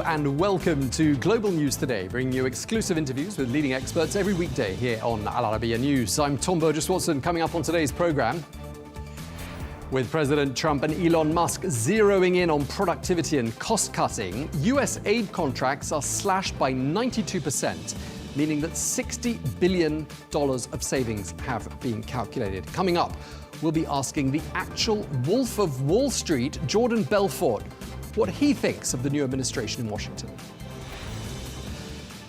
and welcome to Global News Today, bringing you exclusive interviews with leading experts every weekday here on Arabiya News. I'm Tom Burges Watson. Coming up on today's programme, with President Trump and Elon Musk zeroing in on productivity and cost-cutting, US aid contracts are slashed by 92%, meaning that $60 billion of savings have been calculated. Coming up, we'll be asking the actual Wolf of Wall Street, Jordan Belfort, what he thinks of the new administration in Washington.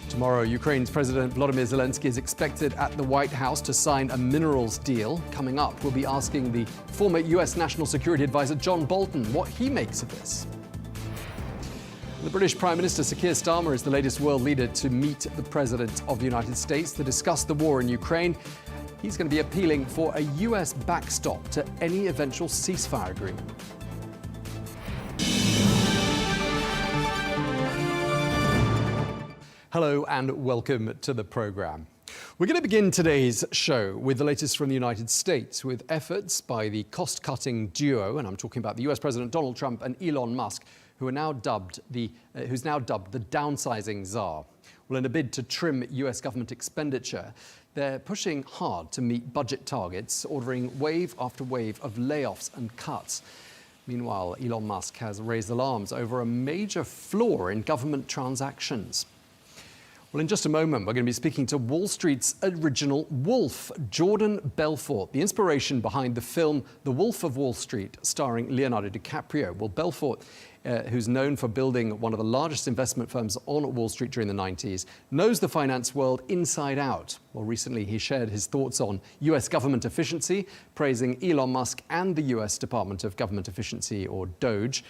Tomorrow, Ukraine's President Volodymyr Zelensky is expected at the White House to sign a minerals deal. Coming up, we'll be asking the former US National Security Advisor John Bolton what he makes of this. The British Prime Minister Sir Keir Starmer is the latest world leader to meet the President of the United States to discuss the war in Ukraine. He's going to be appealing for a US backstop to any eventual ceasefire agreement. Hello and welcome to the programme. We're going to begin today's show with the latest from the United States, with efforts by the cost-cutting duo, and I'm talking about the US President Donald Trump and Elon Musk, who's now dubbed the downsizing czar. Well, in a bid to trim US government expenditure, they're pushing hard to meet budget targets, ordering wave after wave of layoffs and cuts. Meanwhile, Elon Musk has raised alarms over a major flaw in government transactions. Well, in just a moment, we're going to be speaking to Wall Street's original wolf, Jordan Belfort, the inspiration behind the film The Wolf of Wall Street, starring Leonardo DiCaprio. Well, Belfort, who's known for building one of the largest investment firms on Wall Street during the 90s, knows the finance world inside out. Well, recently he shared his thoughts on US government efficiency, praising Elon Musk and the US Department of Government Efficiency, or DOGE,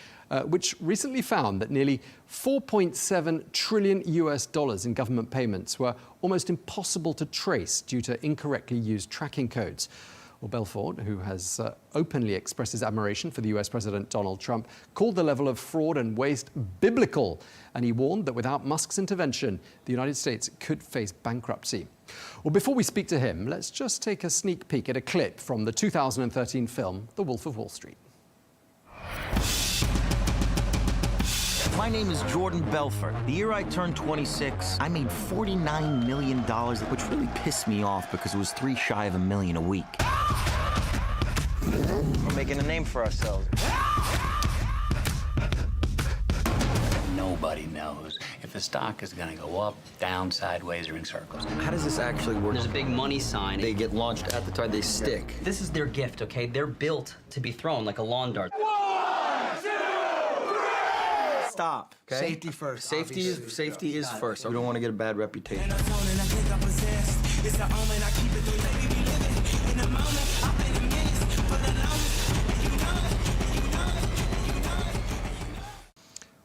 which recently found that nearly $4.7 trillion in government payments were almost impossible to trace due to incorrectly used tracking codes. Well, Belfort, who has openly expressed his admiration for the US President Donald Trump, called the level of fraud and waste biblical, and he warned that without Musk's intervention, the United States could face bankruptcy. Well, before we speak to him, let's just take a sneak peek at a clip from the 2013 film The Wolf of Wall Street. My name is Jordan Belfort. The year I turned 26, I made $49 million, which really pissed me off because it was $3 shy of $1 million a week. We're making a name for ourselves. Nobody knows if the stock is going to go up, down, sideways, or in circles. How does this actually work? There's a big money sign. They get launched at the time they stick. This is their gift, okay? They're built to be thrown like a lawn dart. Stop. Okay? Safety first. Safety is first. We don't want to get a bad reputation.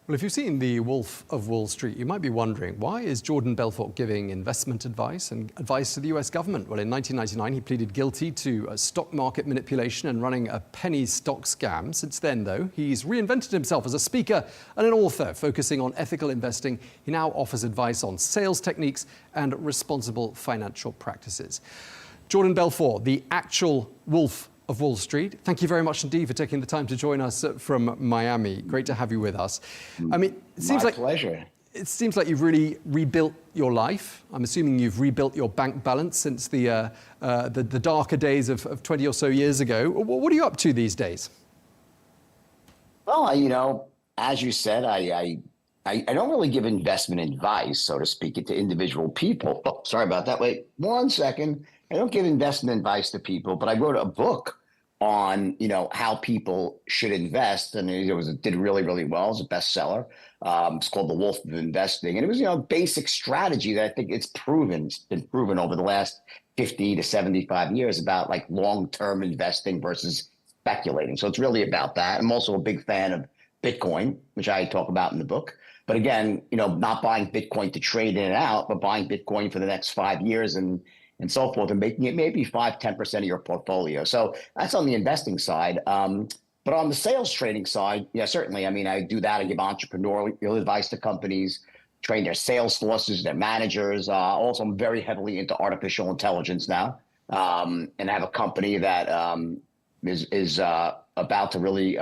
Well, if you've seen The Wolf of Wall Street, you might be wondering, why is Jordan Belfort giving investment advice and advice to the US government? Well, in 1999, he pleaded guilty to stock market manipulation and running a penny stock scam. Since then, though, he's reinvented himself as a speaker and an author, focusing on ethical investing. He now offers advice on sales techniques and responsible financial practices. Jordan Belfort, the actual Wolf of Wall Street, thank you very much indeed for taking the time to join us from Miami. Great to have you with us. I mean, it seems My pleasure. It seems like you've really rebuilt your life. I'm assuming you've rebuilt your bank balance since the darker days of 20 or so years ago. What are you up to these days? Well, you know, as you said, I don't really give investment advice, so to speak, to individual people. Oh, sorry about that. Wait 1 second. I don't give investment advice to people, but I wrote a book on, you know, how people should invest, and it did really, really well. It was a bestseller. It's called The Wolf of Investing, and it was, you know, basic strategy that I think it's been proven over the last 50 to 75 years about like long-term investing versus speculating. So it's really about that. I'm also a big fan of Bitcoin, which I talk about in the book. But again, you know, not buying Bitcoin to trade in and out, but buying Bitcoin for the next 5 years and so forth, and making it maybe 5-10% of your portfolio. So that's on the investing side. But on the sales trading side, yeah, certainly. I mean, I do that. I give entrepreneurial advice to companies, train their sales forces, their managers. Also, I'm very heavily into artificial intelligence now, and I have a company that is about to really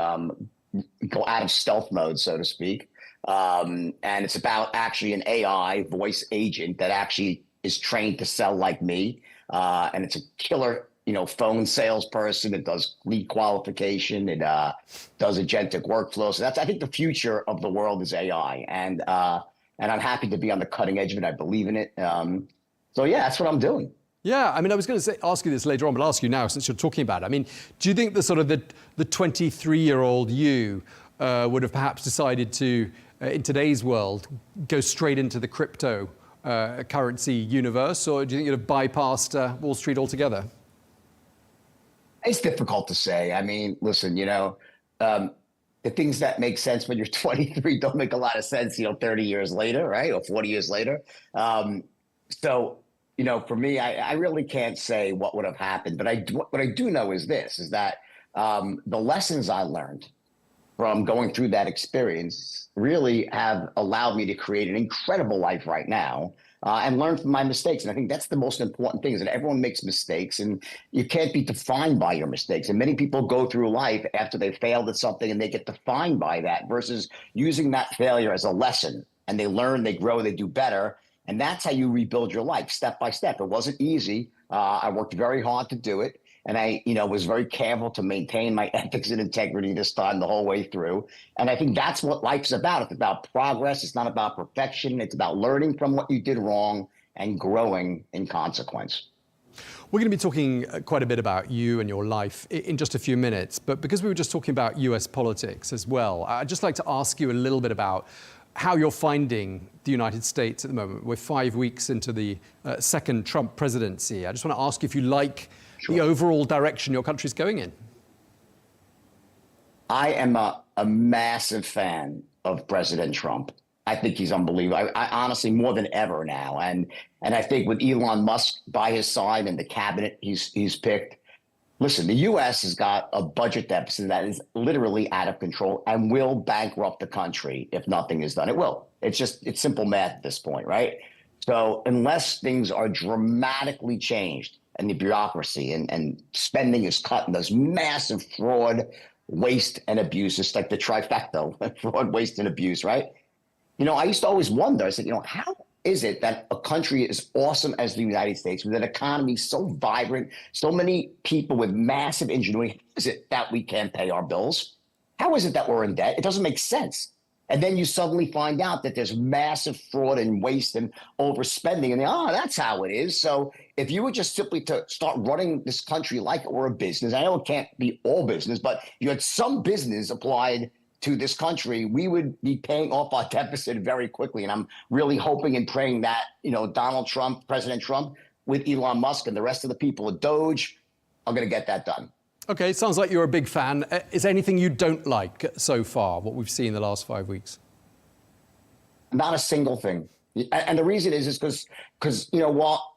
go out of stealth mode, so to speak. And it's about actually an AI voice agent that actually is trained to sell like me. And it's a killer, phone salesperson. It does lead qualification. It does agentic workflow. So that's, I think, the future of the world is AI. And I'm happy to be on the cutting edge of it. I believe in it. So yeah, that's what I'm doing. Yeah, I mean, I was going to ask you this later on, but I'll ask you now since you're talking about it. I mean, do you think the sort of the 23-year-old you would have perhaps decided to, in today's world, go straight into the crypto currency universe, or do you think you'd have bypassed Wall Street altogether? It's difficult to say. I mean, listen, the things that make sense when you're 23 don't make a lot of sense, 30 years later, right? Or 40 years later. So, for me, I really can't say what would have happened. But what I do know is this, is that the lessons I learned from going through that experience really have allowed me to create an incredible life right now and learn from my mistakes. And I think that's the most important thing, is that everyone makes mistakes and you can't be defined by your mistakes. And many people go through life after they failed at something and they get defined by that versus using that failure as a lesson. And they learn, they grow, they do better. And that's how you rebuild your life step by step. It wasn't easy. I worked very hard to do it. And I, was very careful to maintain my ethics and integrity this time the whole way through. And I think that's what life's about. It's about progress. It's not about perfection. It's about learning from what you did wrong and growing in consequence. We're going to be talking quite a bit about you and your life in just a few minutes. But because we were just talking about US politics as well, I'd just like to ask you a little bit about how you're finding the United States at the moment. We're 5 weeks into the second Trump presidency. I just want to ask if you like the overall direction your country's going in. I am a massive fan of President Trump. I think he's unbelievable. I honestly, more than ever now. And I think with Elon Musk by his side and the cabinet he's picked, listen, the U.S. has got a budget deficit that is literally out of control and will bankrupt the country if nothing is done. It will. It's simple math at this point, right? So unless things are dramatically changed and the bureaucracy and spending is cut and there's massive fraud, waste, and abuse, it's like the trifecta, fraud, waste, and abuse, right? I used to always wonder, I said, how is it that a country as awesome as the United States, with an economy so vibrant, so many people with massive ingenuity, how is it that we can't pay our bills? How is it that we're in debt? It doesn't make sense. And then you suddenly find out that there's massive fraud and waste and overspending. And that's how it is. So if you were just simply to start running this country like it were a business, I know it can't be all business, but you had some business applied to this country, we would be paying off our deficit very quickly. And I'm really hoping and praying that, Donald Trump, President Trump, with Elon Musk and the rest of the people at Doge are going to get that done. Okay, sounds like you're a big fan. Is there anything you don't like so far, what we've seen in the last 5 weeks? Not a single thing. And the reason is because, while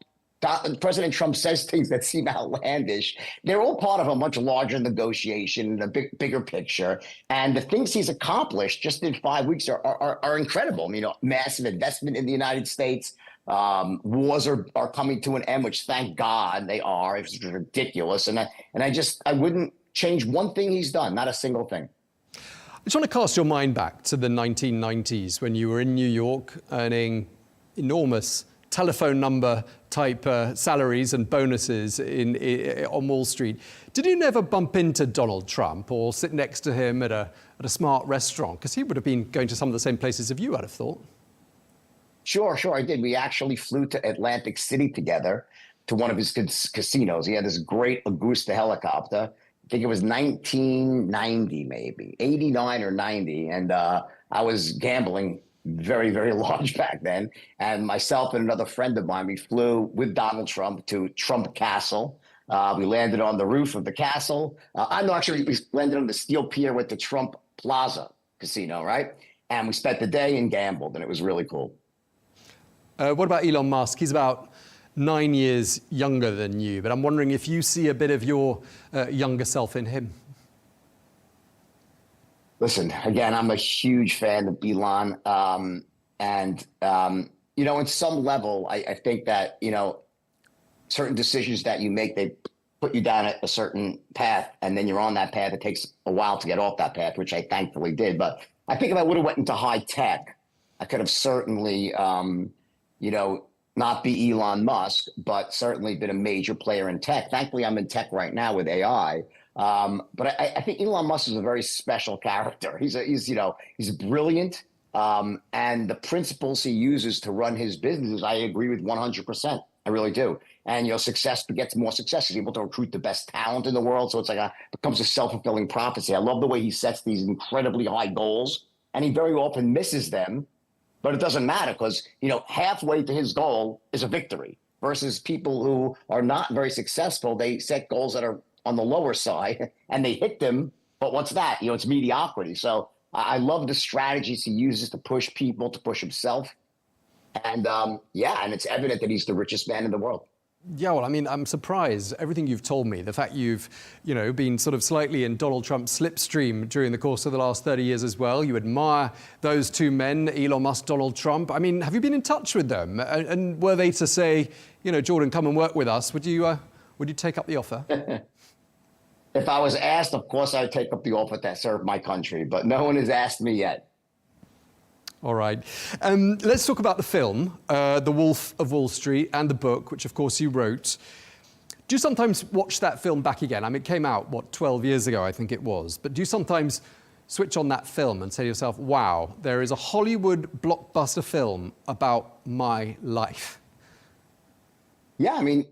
President Trump says things that seem outlandish, they're all part of a much larger negotiation, a bigger picture. And the things he's accomplished just in 5 weeks are incredible. Massive investment in the United States. Wars are coming to an end, which thank God they are. It's ridiculous. And I wouldn't change one thing he's done, not a single thing. I just want to cast your mind back to the 1990s when you were in New York earning enormous telephone number type salaries and bonuses on Wall Street. Did you never bump into Donald Trump or sit next to him at a smart restaurant? Because he would have been going to some of the same places as you, I'd have thought. Sure, I did. We actually flew to Atlantic City together to one of his casinos. He had this great Augusta helicopter. I think it was 1990, maybe 89 or 90. And I was gambling very, very large back then. And myself and another friend of mine, we flew with Donald Trump to Trump Castle. We landed on the roof of the castle. We landed on the steel pier with the Trump Plaza Casino, right? And we spent the day and gambled, and it was really cool. What about Elon Musk? He's about 9 years younger than you, but I'm wondering if you see a bit of your younger self in him. Listen, again, I'm a huge fan of Elon. In some level, I think that, certain decisions that you make, they put you down a certain path, and then you're on that path. It takes a while to get off that path, which I thankfully did. But I think if I would have went into high tech, I could have certainly, not be Elon Musk, but certainly been a major player in tech. Thankfully, I'm in tech right now with AI. But I think Elon Musk is a very special character. He's brilliant. And the principles he uses to run his businesses, I agree with 100%. I really do. And, success begets more success. He's able to recruit the best talent in the world. So it's becomes a self-fulfilling prophecy. I love the way he sets these incredibly high goals, and he very often misses them. But it doesn't matter because, halfway to his goal is a victory versus people who are not very successful. They set goals that are on the lower side and they hit them. But what's that? It's mediocrity. So I love the strategies he uses to push people, to push himself. And and it's evident that he's the richest man in the world. Yeah, well, I mean, I'm surprised. Everything you've told me, the fact you've, been sort of slightly in Donald Trump's slipstream during the course of the last 30 years as well. You admire those two men, Elon Musk, Donald Trump. I mean, have you been in touch with them? And were they to say, Jordan, come and work with us, would you take up the offer? If I was asked, of course, I would take up the offer that served my country, but no one has asked me yet. All right. Let's talk about the film, The Wolf of Wall Street, and the book, which, of course, you wrote. Do you sometimes watch that film back again? I mean, it came out, 12 years ago, I think it was. But do you sometimes switch on that film and say to yourself, wow, there is a Hollywood blockbuster film about my life? Yeah, I mean,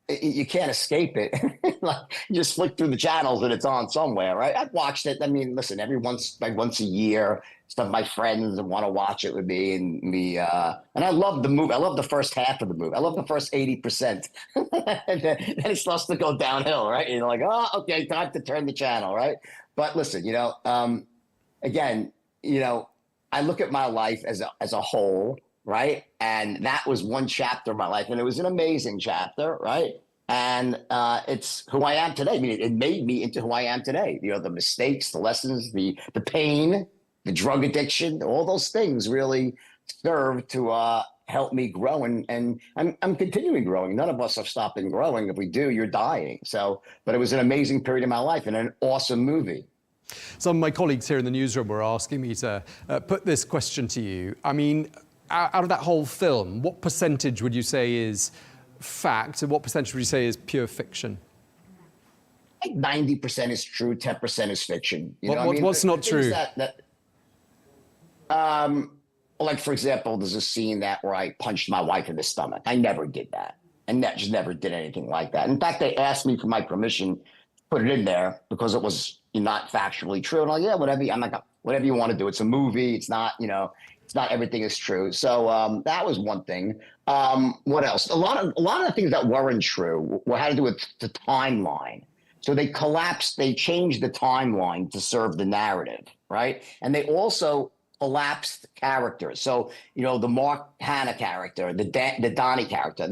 you can't escape it. You just flick through the channels and it's on somewhere, right? I've watched it. I mean, listen, once a year, some of my friends want to watch it with me, and I love the movie. I love the first half of the movie. I love the first 80%. And then it starts to go downhill, right? You're like, oh, okay, time to turn the channel, right? But listen, again, I look at my life as a whole, right? And that was one chapter of my life, and it was an amazing chapter, right? And it's who I am today. I mean, it made me into who I am today. The mistakes, the lessons, the pain, the drug addiction, all those things really serve to help me grow. And I'm continuing growing. None of us have stopped in growing. If we do, you're dying. So, but it was an amazing period of my life and an awesome movie. Some of my colleagues here in the newsroom were asking me to put this question to you. I mean, out of that whole film, what percentage would you say is fact and what percentage would you say is pure fiction? Like 90% is true, 10% is fiction. What's not true? Like, for example, there's a scene where I punched my wife in the stomach. I never did that. And that just never did anything like that. In fact, they asked me for my permission to put it in there because it was not factually true. And I'm like, yeah, whatever. I'm like, whatever you want to do. It's a movie. It's not, it's not everything is true. So that was one thing. What else? A lot of the things that weren't true had to do with the timeline. So they changed the timeline to serve the narrative, right? And they also collapsed characters. So, the Mark Hanna character, the Donnie character,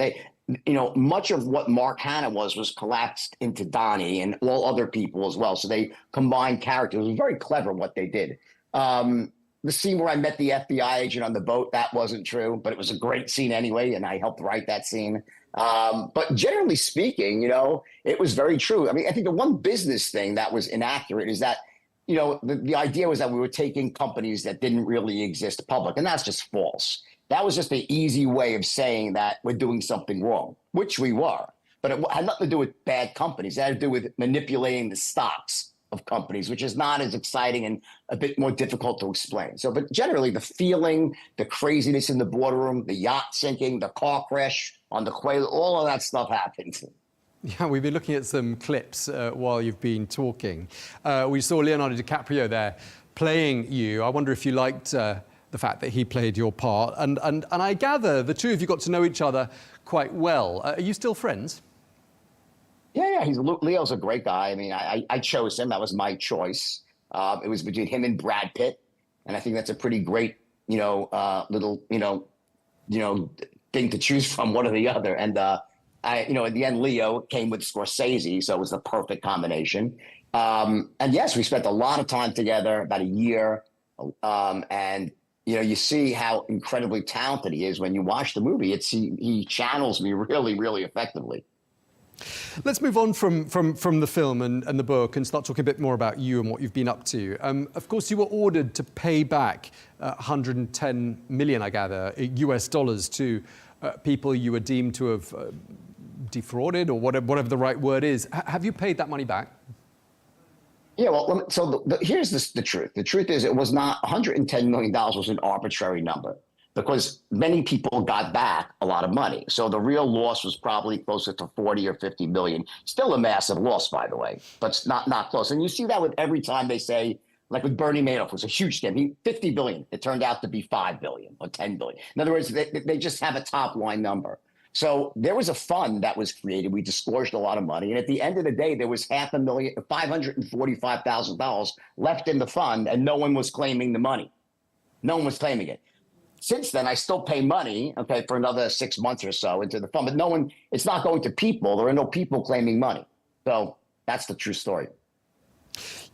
much of what Mark Hanna was collapsed into Donnie and all other people as well. So they combined characters. It was very clever what they did. The scene where I met the FBI agent on the boat, that wasn't true, but it was a great scene anyway, and I helped write that scene. But generally speaking, it was very true. I mean, I think the one business thing that was inaccurate is that, the idea was that we were taking companies that didn't really exist public, and that's just false. That was just the easy way of saying that we're doing something wrong, which we were. But it had nothing to do with bad companies. It had to do with manipulating the stocks of companies, which is not as exciting and a bit more difficult to explain. So, but generally the feeling, the craziness in the boardroom, the yacht sinking, the car crash on the quay, all of that stuff happened. Yeah, we've been looking at some clips while you've been talking. We saw Leonardo DiCaprio there playing you. I wonder if you liked the fact that he played your part. And I gather the two of you got to know each other quite well. Are you still friends? Yeah, Leo's a great guy. I mean, I chose him. That was my choice. It was between him and Brad Pitt, and I think that's a pretty great, little, thing to choose from, one or the other. And at the end, Leo came with Scorsese, so it was the perfect combination. And yes, we spent a lot of time together, about a year. And you see how incredibly talented he is when you watch the movie. He channels me really, really effectively. Let's move on from the film and the book and start talking a bit more about you and what you've been up to. Of course, you were ordered to pay back 110 million, I gather, US dollars to people you were deemed to have defrauded, or whatever the right word is. Have you paid that money back? Yeah, well, so here's the truth. The truth is it was not $110 million was an arbitrary number, because many people got back a lot of money. So the real loss was probably closer to 40 or 50 million. Still a massive loss, by the way, but it's not close. And you see that with every time they say, like with Bernie Madoff, it was a huge scam. 50 billion. It turned out to be 5 billion or 10 billion. In other words, they just have a top line number. So there was a fund that was created. We disgorged a lot of money. And at the end of the day, there was $545,000 left in the fund, and no one was claiming the money. No one was claiming it. Since then, I still pay money, okay, for another 6 months or so into the fund, but no one, it's not going to people. There are no people claiming money. So that's the true story.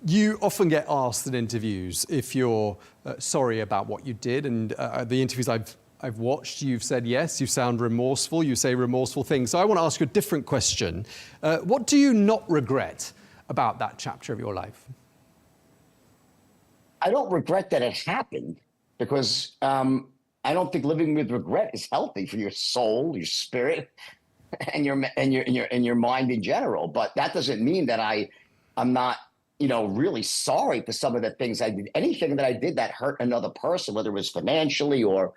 You often get asked in interviews if you're sorry about what you did, and the interviews I've watched, you've said yes, you sound remorseful, you say remorseful things. So I want to ask you a different question. What do you not regret about that chapter of your life? I don't regret that it happened, because I don't think living with regret is healthy for your soul, your spirit, and your mind in general. But that doesn't mean that I'm not, really sorry for some of the things I did. Anything that I did that hurt another person, whether it was financially or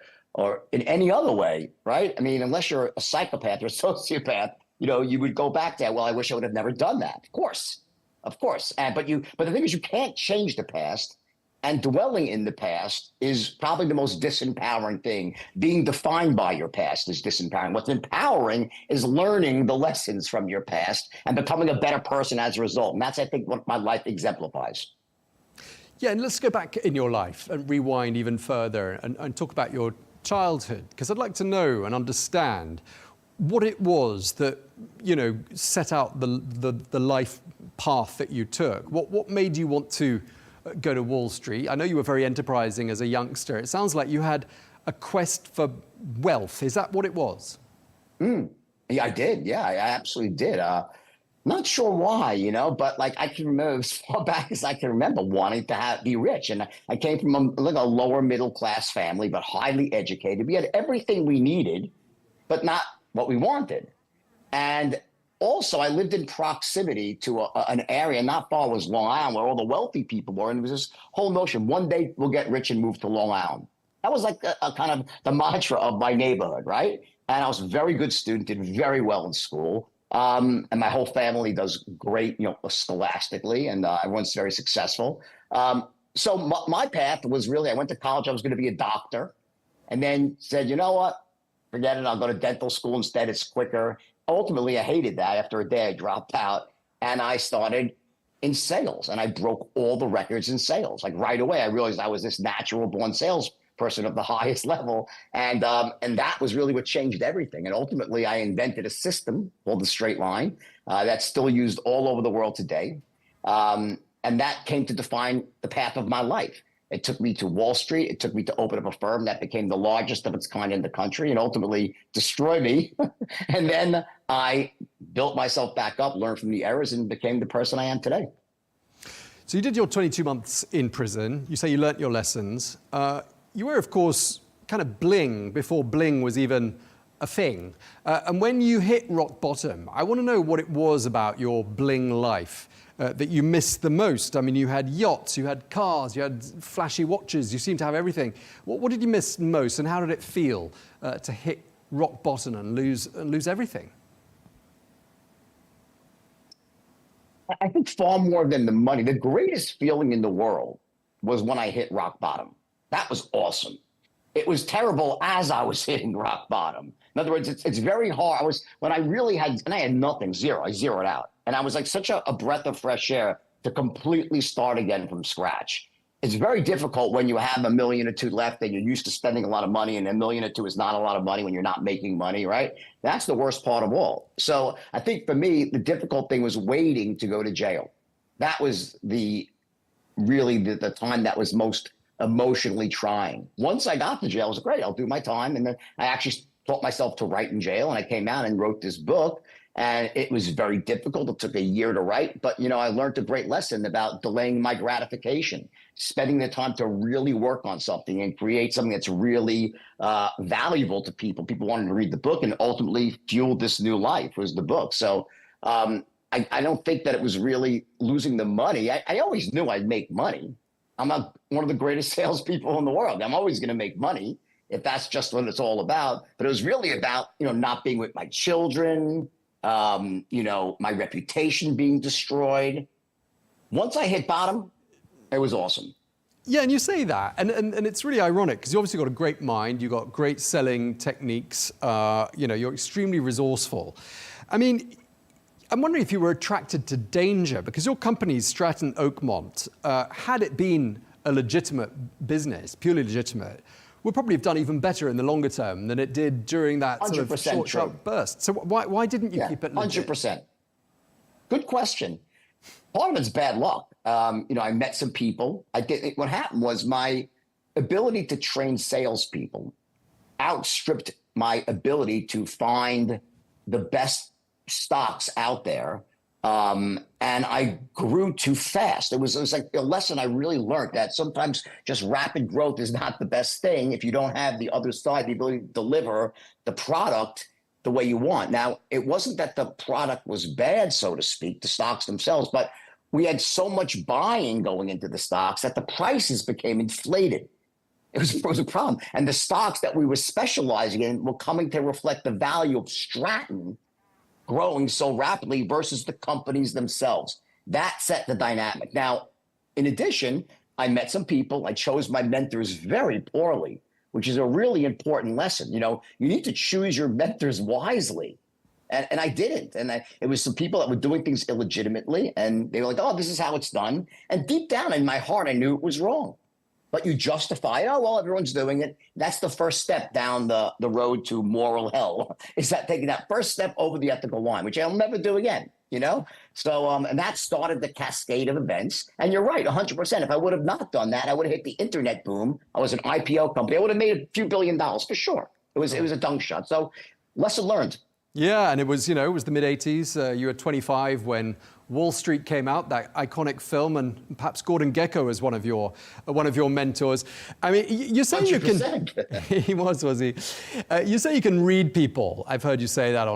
in any other way, right? I mean, unless you're a psychopath or a sociopath, you would go back to, well, I wish I would have never done that. Of course. But the thing is, you can't change the past. And dwelling in the past is probably the most disempowering thing. Being defined by your past is disempowering. What's empowering is learning the lessons from your past and becoming a better person as a result. And that's, I think, what my life exemplifies. Yeah, and let's go back in your life and rewind even further and talk about your childhood, because I'd like to know and understand what it was that, set out the life path that you took. What made you want to go to Wall Street? I know you were very enterprising as a youngster. It sounds like you had a quest for wealth. Is that what it was? Yeah, I did. Yeah, I absolutely did. Not sure why, but like I can remember as far back as I can remember wanting to be rich. And I came from a lower middle class family, but highly educated. We had everything we needed, but not what we wanted. And also, I lived in proximity to an area not far was Long Island, where all the wealthy people were. And there was this whole notion, one day we'll get rich and move to Long Island. That was like a kind of the mantra of my neighborhood, right? And I was a very good student, did very well in school. And my whole family does great, scholastically, and everyone's very successful. So my path was really, I went to college, I was going to be a doctor, and then said, you know what, forget it, I'll go to dental school instead, it's quicker. Ultimately, I hated that. After a day, I dropped out, and I started in sales, and I broke all the records in sales. Like right away, I realized I was this natural born salesperson of the highest level, and that was really what changed everything. And ultimately, I invented a system called the straight line that's still used all over the world today, and that came to define the path of my life. It took me to Wall Street. It took me to open up a firm that became the largest of its kind in the country and ultimately destroy me. And then I built myself back up, learned from the errors, and became the person I am today. So you did your 22 months in prison. You say you learnt your lessons. You were, of course, kind of bling before bling was even a thing. And when you hit rock bottom, I want to know what it was about your bling life that you missed the most. I mean, you had yachts, you had cars, you had flashy watches, you seemed to have everything. What did you miss most, and how did it feel to hit rock bottom and lose everything? I think far more than the money. The greatest feeling in the world was when I hit rock bottom. That was awesome. It was terrible as I was hitting rock bottom. In other words, it's very hard. When I really had, and I had nothing, zero. I zeroed out. And I was like such a breath of fresh air to completely start again from scratch. It's very difficult when you have $1 million or $2 million left and you're used to spending a lot of money, and $1 million or $2 million is not a lot of money when you're not making money, right? That's the worst part of all. So I think for me, the difficult thing was waiting to go to jail. That was really the time that was most emotionally trying. Once I got to jail, I was like, great, I'll do my time. And then I actually taught myself to write in jail, and I came out and wrote this book. And it was very difficult. It took a year to write, but I learned a great lesson about delaying my gratification, spending the time to really work on something and create something that's really valuable to people. People wanted to read the book, and ultimately fueled this new life was the book. So I don't think that it was really losing the money. I always knew I'd make money. I'm not one of the greatest salespeople in the world. I'm always going to make money if that's just what it's all about. But it was really about, not being with my children, my reputation being destroyed. Once I hit bottom, it was awesome. Yeah, and you say that, and it's really ironic because you obviously got a great mind, you got great selling techniques, you're extremely resourceful. I mean, I'm wondering if you were attracted to danger because your company's Stratton Oakmont, had it been a legitimate business, purely legitimate, would probably have done even better in the longer term than it did during that sort of short, sharp burst. So why didn't you keep it legit? 100%. Good question. Part of it's bad luck. I met some people. What happened was my ability to train salespeople outstripped my ability to find the best stocks out there. And I grew too fast. It was like a lesson I really learned, that sometimes just rapid growth is not the best thing if you don't have the other side, the ability to deliver the product the way you want. Now, it wasn't that the product was bad, so to speak, the stocks themselves, but we had so much buying going into the stocks that the prices became inflated. It was a problem. And the stocks that we were specializing in were coming to reflect the value of Stratton growing so rapidly versus the companies themselves. That set the dynamic. Now, in addition, I met some people. I chose my mentors very poorly, which is a really important lesson. You need to choose your mentors wisely. And I didn't. And it was some people that were doing things illegitimately, and they were like, oh, this is how it's done. And deep down in my heart, I knew it was wrong. But you justify it. Oh, well, everyone's doing it. That's the first step down the road to moral hell, is that taking that first step over the ethical line, which I'll never do again, So, and that started the cascade of events. And you're right, 100%. If I would have not done that, I would have hit the internet boom. I was an IPO company. I would have made a few $1 billion for sure. It was a dunk shot. So lesson learned. Yeah, and it was the mid-'80s. You were 25 when Wall Street came out, that iconic film, and perhaps Gordon Gekko was one of your mentors. I mean, you say 100%. You can. He was he? You say you can read people. I've heard you say that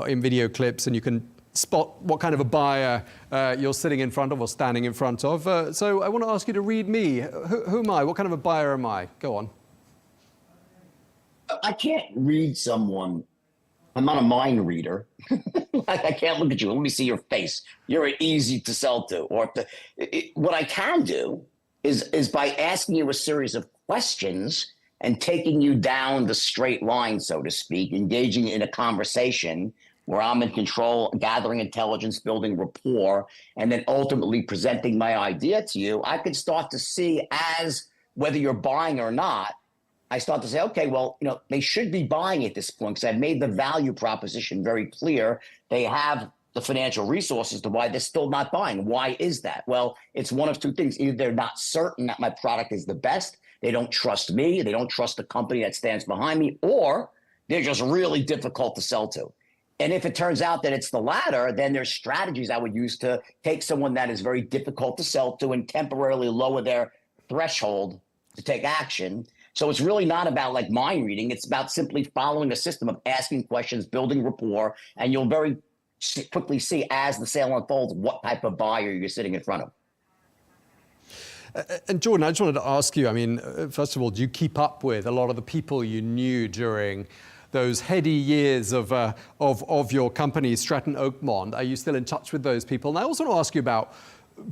in video clips, and you can spot what kind of a buyer you're sitting in front of or standing in front of. So I want to ask you to read me. Who am I? What kind of a buyer am I? Go on. I can't read someone. I'm not a mind reader. I can't look at you. Let me see your face. You're easy to sell to. What I can do is by asking you a series of questions and taking you down the straight line, so to speak, engaging in a conversation where I'm in control, gathering intelligence, building rapport, and then ultimately presenting my idea to you. I can start to see, as whether you're buying or not, I start to say, okay, well, they should be buying at this point because I've made the value proposition very clear. They have the financial resources to why they're still not buying. Why is that? Well, it's one of two things. Either they're not certain that my product is the best, they don't trust me, they don't trust the company that stands behind me, or they're just really difficult to sell to. And if it turns out that it's the latter, then there's strategies I would use to take someone that is very difficult to sell to and temporarily lower their threshold to take action. So it's really not about like mind reading. It's about simply following a system of asking questions, building rapport, and you'll very quickly see as the sale unfolds what type of buyer you're sitting in front of. And Jordan, I just wanted to ask you, I mean, first of all, do you keep up with a lot of the people you knew during those heady years of your company, Stratton Oakmont? Are you still in touch with those people? And I also want to ask you about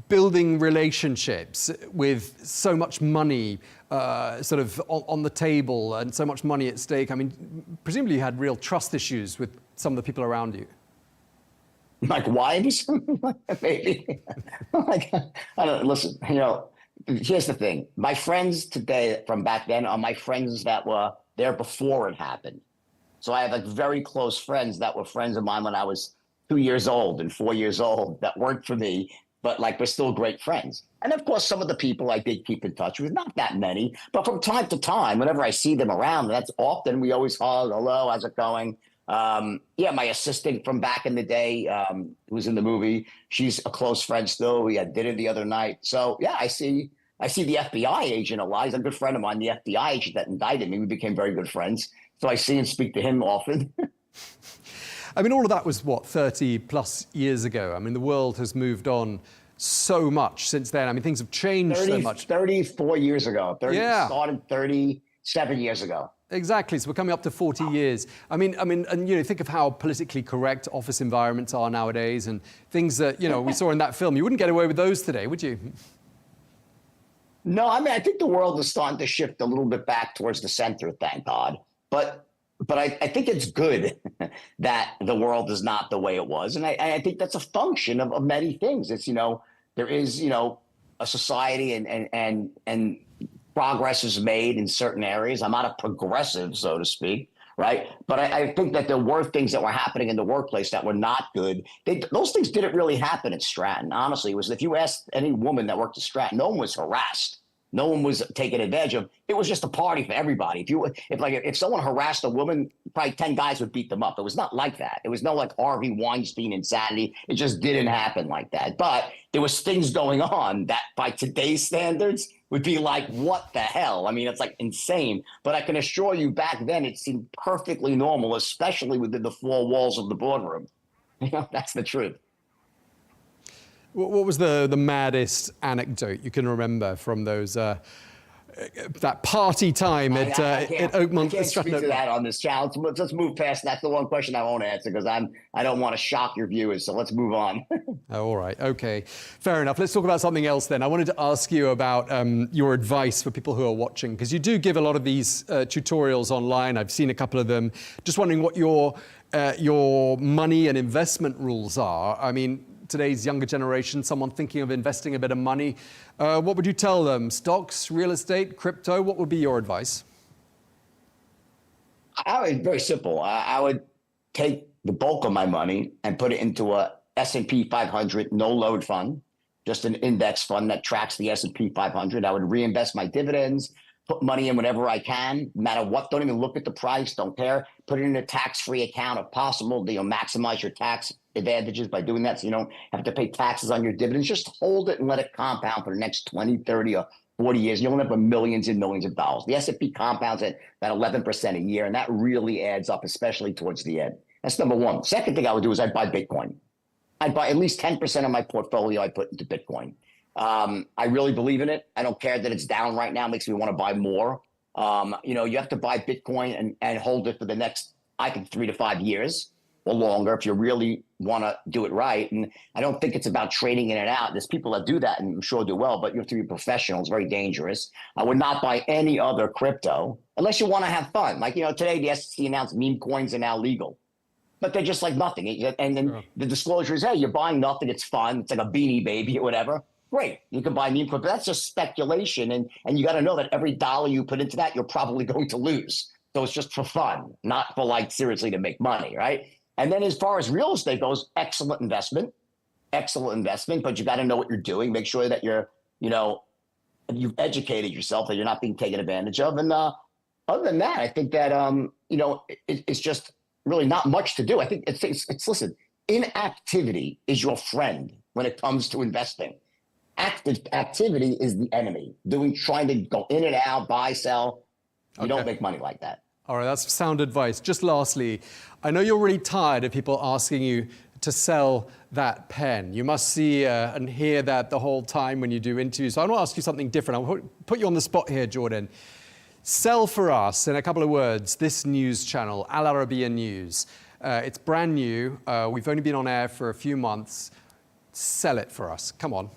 building relationships with so much money sort of on the table and so much money at stake. I mean, presumably you had real trust issues with some of the people around you. Like wives? Maybe. I don't listen, here's the thing. My friends today from back then are my friends that were there before it happened. So I have like very close friends that were friends of mine when I was 2 years old and 4 years old that worked for me, but like we're still great friends. And of course, some of the people I did keep in touch with, not that many, but from time to time, whenever I see them around, and that's often, we always hug, hello, how's it going? Yeah, my assistant from back in the day, who was in the movie, she's a close friend still. We had dinner the other night. So yeah, I see the FBI agent Elias, a good friend of mine, the FBI agent that indicted me. We became very good friends. So I see and speak to him often. I mean, all of that was, what, 30 plus years ago? I mean, the world has moved on so much since then. I mean, things have changed so much. 34 years ago. Yeah. Started 37 years ago. Exactly. So we're coming up to 40 years. I mean, and, you know, think of how politically correct office environments are nowadays and things that, you know, we saw in that film. You wouldn't get away with those today, would you? No, I mean, I think the world is starting to shift a little bit back towards the center, thank God. But I think it's good that the world is not the way it was. And I think that's a function of many things. It's, you know, there is, you know, a society and progress is made in certain areas. I'm not a progressive, so to speak, right? But I think that there were things that were happening in the workplace that were not good. Those things didn't really happen at Stratton. Honestly, it was, if you asked any woman that worked at Stratton, no one was harassed. No one was taken advantage of. It was just a party for everybody. If someone harassed a woman, probably 10 guys would beat them up. It was not like that. It was no like Harvey Weinstein insanity. It just didn't happen like that. But there was things going on that by today's standards would be like, what the hell? I mean, it's like insane. But I can assure you back then it seemed perfectly normal, especially within the four walls of the boardroom. You know, that's the truth. What was the maddest anecdote you can remember from those that party time at Oakmont? I can't speak to that on this channel. Let's move past. That's the one question I won't answer because I don't want to shock your viewers. So let's move on. Oh, all right. Okay. Fair enough. Let's talk about something else then. I wanted to ask you about your advice for people who are watching, because you do give a lot of these tutorials online. I've seen a couple of them. Just wondering what your money and investment rules are. I mean, today's younger generation, someone thinking of investing a bit of money, what would you tell them? Stocks, real estate, crypto? What would be your advice? Very simple. I would take the bulk of my money and put it into a S&P 500 no-load fund, just an index fund that tracks the S&P 500. I would reinvest my dividends, put money in whenever I can, no matter what. Don't even look at the price. Don't care. Put it in a tax-free account if possible. You know, maximize your tax advantages by doing that so you don't have to pay taxes on your dividends. Just hold it and let it compound for the next 20, 30, or 40 years. You'll end up with millions and millions of dollars. The S&P compounds at about 11% a year, and that really adds up, especially towards the end. That's number one. Second thing I would do is I'd buy Bitcoin. I'd buy at least 10% of my portfolio I put into Bitcoin. I really believe in it. I don't care that it's down right now. It makes me want to buy more. You know, you have to buy Bitcoin and hold it for the next, I think, 3 to 5 years or longer if you really want to do it right. And I don't think it's about trading in and out. There's people that do that and I'm sure do well, but you have to be professional. It's very dangerous. I would not buy any other crypto unless you want to have fun. Like, you know, today the SEC announced meme coins are now legal. But they're just like nothing. And then the disclosure is, hey, you're buying nothing. It's fun. It's like a Beanie Baby or whatever. Great. You can buy meme coins, but that's just speculation. And you got to know that every dollar you put into that, you're probably going to lose. So it's just for fun, not for like seriously to make money, right? And then as far as real estate goes, excellent investment, but you got to know what you're doing. Make sure that you're, you know, you've educated yourself, that you're not being taken advantage of. And other than that, I think that, you know, it's just really not much to do. I think it's listen, inactivity is your friend when it comes to investing. Active activity is the enemy. Trying to go in and out, buy, sell. You don't make money like that. All right, that's sound advice. Just lastly, I know you're really tired of people asking you to sell that pen. You must see and hear that the whole time when you do interviews. So I want to ask you something different. I'll put you on the spot here, Jordan. Sell for us, in a couple of words, this news channel, Al Arabiya News. It's brand new. We've only been on air for a few months. Sell it for us. Come on.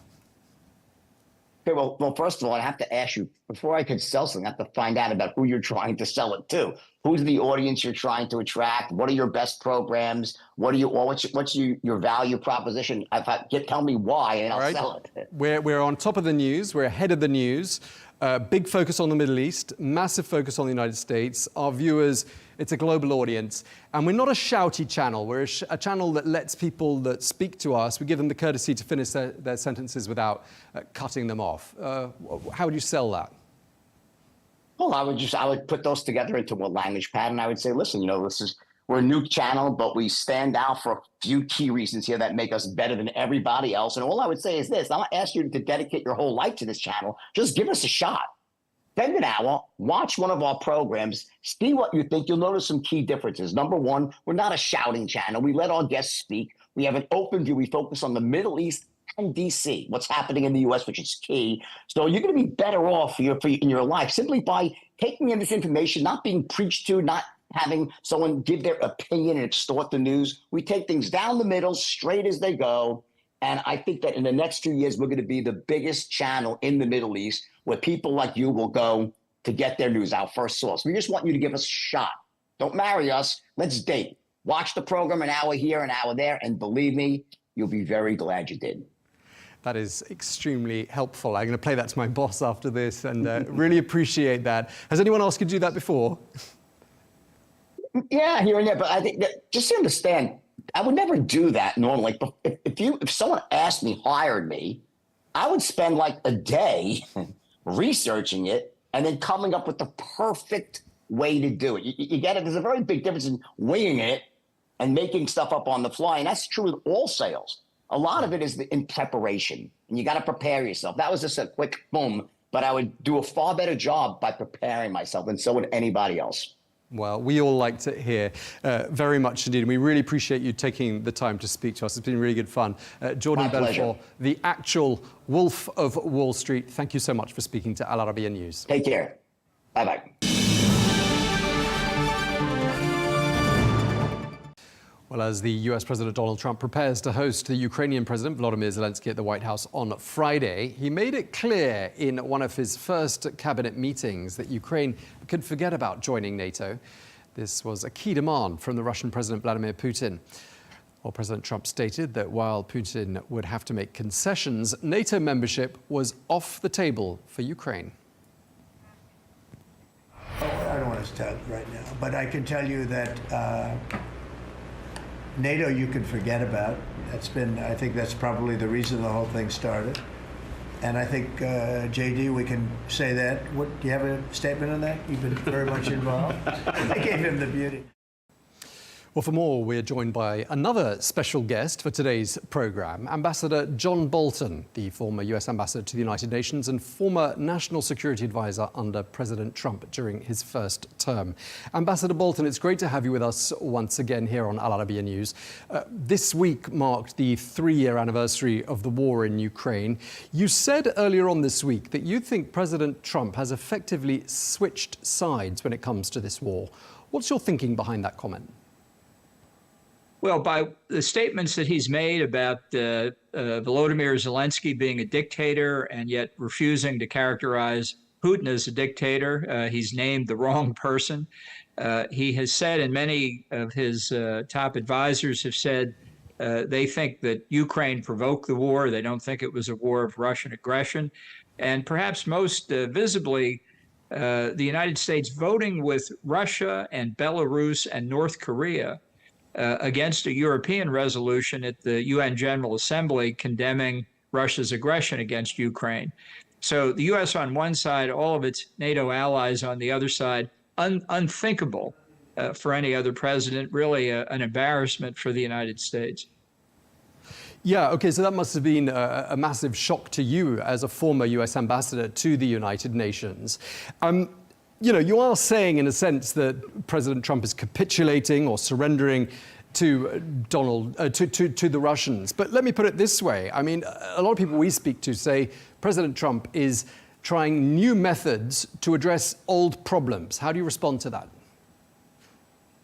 Okay, well, first of all, I have to ask you, before I could sell something, I have to find out about who you're trying to sell it to. Who's the audience you're trying to attract? What are your best programs? What's your value proposition? Tell me why, and I'll sell it. We're on top of the news. We're ahead of the news. Big focus on the Middle East, massive focus on the United States. Our viewers, it's a global audience. And we're not a shouty channel. We're a channel that lets people that speak to us, we give them the courtesy to finish their sentences without cutting them off. How would you sell that? Well, I would put those together into a language pad, and I would say, listen, you know, We're a new channel, but we stand out for a few key reasons here that make us better than everybody else. And all I would say is this: I'm not asking you to dedicate your whole life to this channel. Just give us a shot. Spend an hour, watch one of our programs, see what you think. You'll notice some key differences. Number one, we're not a shouting channel. We let our guests speak. We have an open view. We focus on the Middle East and D.C., what's happening in the U.S., which is key. So you're going to be better off in your life simply by taking in this information, not being preached to, not having someone give their opinion and extort the news. We take things down the middle, straight as they go. And I think that in the next 2 years, we're going to be the biggest channel in the Middle East where people like you will go to get their news, our first source. We just want you to give us a shot. Don't marry us. Let's date. Watch the program an hour here, an hour there. And believe me, you'll be very glad you did. That is extremely helpful. I'm going to play that to my boss after this and really appreciate that. Has anyone asked you to do that before? Yeah, here and there. But I think that just to understand, I would never do that normally. But if someone asked me, hired me, I would spend like a day researching it and then coming up with the perfect way to do it. You get it? There's a very big difference in winging it and making stuff up on the fly. And that's true with all sales. A lot of it is in preparation, and you got to prepare yourself. That was just a quick boom, but I would do a far better job by preparing myself, and so would anybody else. Well, we all like to hear very much indeed, and we really appreciate you taking the time to speak to us. It's been really good fun. Jordan Belfort, the actual Wolf of Wall Street, thank you so much for speaking to Al Arabiya News. Take care. Bye-bye. Well, as the US President Donald Trump prepares to host the Ukrainian President Volodymyr Zelensky at the White House on Friday, he made it clear in one of his first cabinet meetings that Ukraine could forget about joining NATO. This was a key demand from the Russian President Vladimir Putin. Well, President Trump stated that while Putin would have to make concessions, NATO membership was off the table for Ukraine. I don't want to start right now, but I can tell you that NATO you can forget about. I think that's probably the reason the whole thing started. And I think, JD, we can say that. Do you have a statement on that? You've been very much involved. I gave him the beauty. Well, for more, we're joined by another special guest for today's program, Ambassador John Bolton, the former US ambassador to the United Nations and former national security advisor under President Trump during his first term. Ambassador Bolton, it's great to have you with us once again here on Al Arabiya News. This week marked the 3-year anniversary of the war in Ukraine. You said earlier on this week that you think President Trump has effectively switched sides when it comes to this war. What's your thinking behind that comment? Well, by the statements that he's made about Volodymyr Zelensky being a dictator and yet refusing to characterize Putin as a dictator, he's named the wrong person. He has said, and many of his top advisors have said, they think that Ukraine provoked the war. They don't think it was a war of Russian aggression. And perhaps most visibly, the United States voting with Russia and Belarus and North Korea against a European resolution at the UN General Assembly condemning Russia's aggression against Ukraine. So the U.S. on one side, all of its NATO allies on the other side, unthinkable for any other president, really an embarrassment for the United States. Yeah, okay, so that must have been a massive shock to you as a former US ambassador to the United Nations. You know, you are saying, in a sense, that President Trump is capitulating or surrendering to to the Russians. But let me put it this way. I mean, a lot of people we speak to say President Trump is trying new methods to address old problems. How do you respond to that?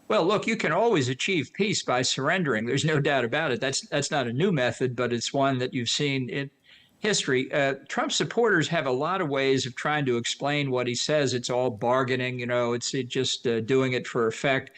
Well, look, you can always achieve peace by surrendering. There's no doubt about it. That's not a new method, but it's one that you've seen in history. Trump supporters have a lot of ways of trying to explain what he says. It's all bargaining, you know, it's just doing it for effect.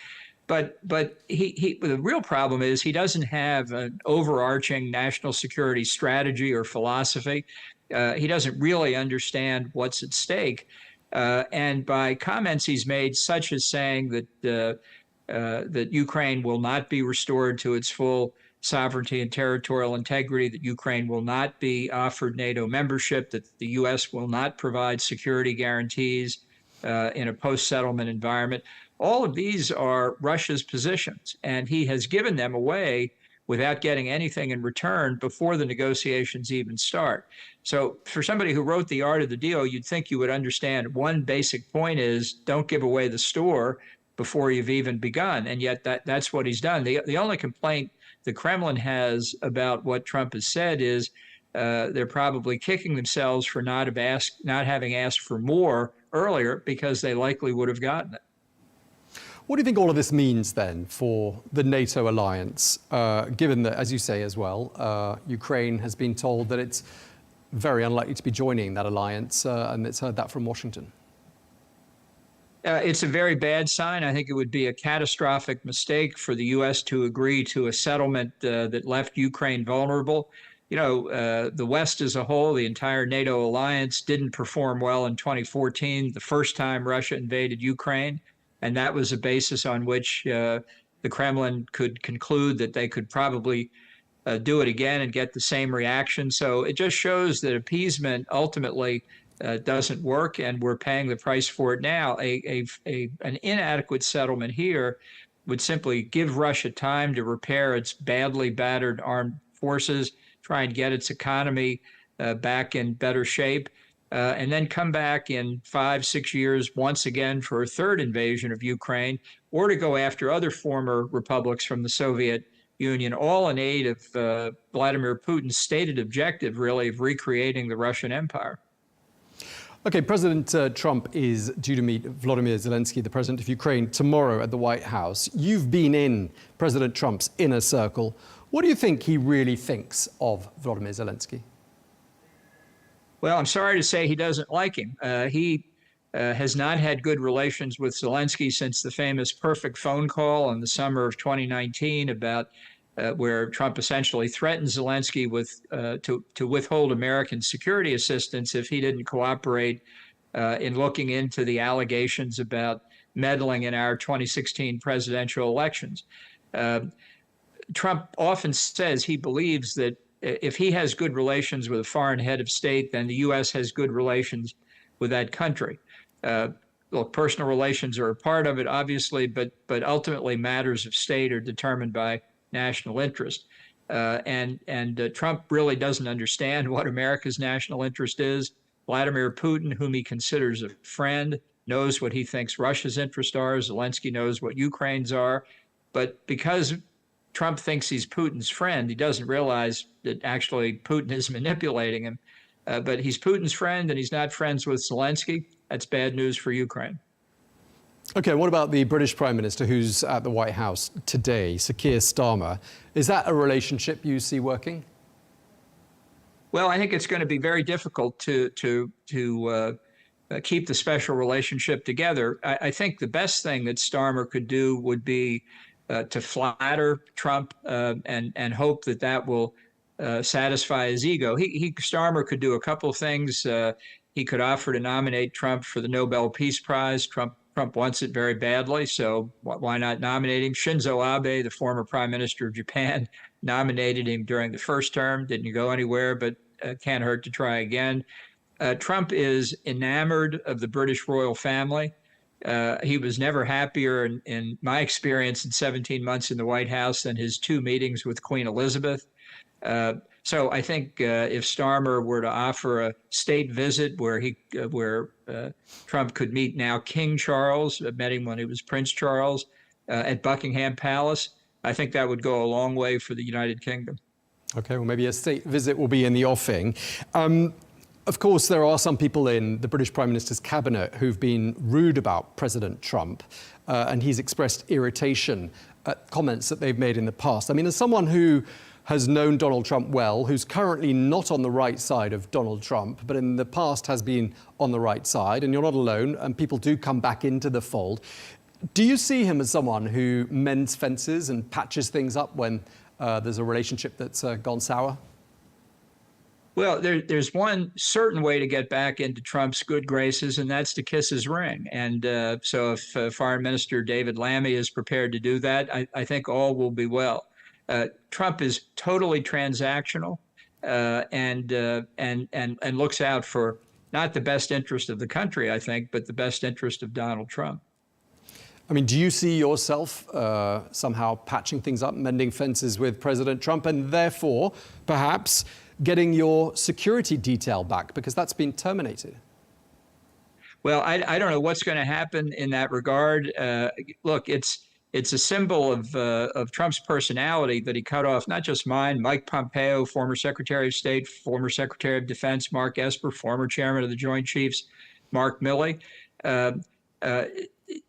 But the real problem is he doesn't have an overarching national security strategy or philosophy. He doesn't really understand what's at stake. And by comments he's made, such as saying that that Ukraine will not be restored to its full sovereignty and territorial integrity, that Ukraine will not be offered NATO membership, that the U.S. will not provide security guarantees in a post-settlement environment. All of these are Russia's positions, and he has given them away without getting anything in return before the negotiations even start. So for somebody who wrote The Art of the Deal, you'd think you would understand one basic point is don't give away the store before you've even begun. And yet that's what he's done. The only complaint the Kremlin has about what Trump has said is they're probably kicking themselves for not having asked for more earlier, because they likely would have gotten it. What do you think all of this means then for the NATO alliance, given that, as you say as well, Ukraine has been told that it's very unlikely to be joining that alliance, and it's heard that from Washington? It's a very bad sign. I think it would be a catastrophic mistake for the U.S. to agree to a settlement that left Ukraine vulnerable. You know, the West as a whole, the entire NATO alliance, didn't perform well in 2014, the first time Russia invaded Ukraine. And that was a basis on which the Kremlin could conclude that they could probably do it again and get the same reaction. So it just shows that appeasement ultimately doesn't work, and we're paying the price for it now. An inadequate settlement here would simply give Russia time to repair its badly battered armed forces, try and get its economy back in better shape, and then come back in 5-6 years once again for a third invasion of Ukraine, or to go after other former republics from the Soviet Union, all in aid of Vladimir Putin's stated objective, really, of recreating the Russian Empire. Okay, President Trump is due to meet Volodymyr Zelensky, the president of Ukraine, tomorrow at the White House. You've been in President Trump's inner circle. What do you think he really thinks of Volodymyr Zelensky? Well, I'm sorry to say he doesn't like him. He has not had good relations with Zelensky since the famous perfect phone call in the summer of 2019 about where Trump essentially threatened Zelensky with to withhold American security assistance if he didn't cooperate in looking into the allegations about meddling in our 2016 presidential elections. Trump often says he believes that if he has good relations with a foreign head of state, then the U.S. has good relations with that country. Look, personal relations are a part of it, obviously, but ultimately matters of state are determined by national interest. And Trump really doesn't understand what America's national interest is. Vladimir Putin, whom he considers a friend, knows what he thinks Russia's interests are. Zelensky knows what Ukraine's are. But because Trump thinks he's Putin's friend, he doesn't realize that actually Putin is manipulating him. But he's Putin's friend, and he's not friends with Zelensky. That's bad news for Ukraine. Okay, what about the British Prime Minister who's at the White House today, Sir Keir Starmer? Is that a relationship you see working? Well, I think it's going to be very difficult to keep the special relationship together. I think the best thing that Starmer could do would be to flatter Trump and hope that will satisfy his ego. Starmer could do a couple of things. He could offer to nominate Trump for the Nobel Peace Prize. Trump wants it very badly, so why not nominate him? Shinzo Abe, the former prime minister of Japan, nominated him during the first term. Didn't go anywhere, but can't hurt to try again. Trump is enamored of the British royal family. He was never happier, in my experience, in 17 months in the White House than his 2 meetings with Queen Elizabeth. So I think if Starmer were to offer a state visit where Trump could meet now King Charles, met him when he was Prince Charles, at Buckingham Palace, I think that would go a long way for the United Kingdom. Okay, well, maybe a state visit will be in the offing. Of course, there are some people in the British Prime Minister's cabinet who've been rude about President Trump, and he's expressed irritation at comments that they've made in the past. I mean, as someone who has known Donald Trump well, who's currently not on the right side of Donald Trump, but in the past has been on the right side, and you're not alone, and people do come back into the fold. Do you see him as someone who mends fences and patches things up when there's a relationship that's gone sour? Well, there's one certain way to get back into Trump's good graces, and that's to kiss his ring. And so if Foreign Minister David Lammy is prepared to do that, I think all will be well. Trump is totally transactional and looks out for not the best interest of the country, I think, but the best interest of Donald Trump. I mean, do you see yourself somehow patching things up, mending fences with President Trump, and therefore perhaps getting your security detail back because that's been terminated? Well, I don't know what's going to happen in that regard. Look, it's a symbol of Trump's personality that he cut off not just mine, Mike Pompeo, former Secretary of State, former Secretary of Defense, Mark Esper, former Chairman of the Joint Chiefs, Mark Milley,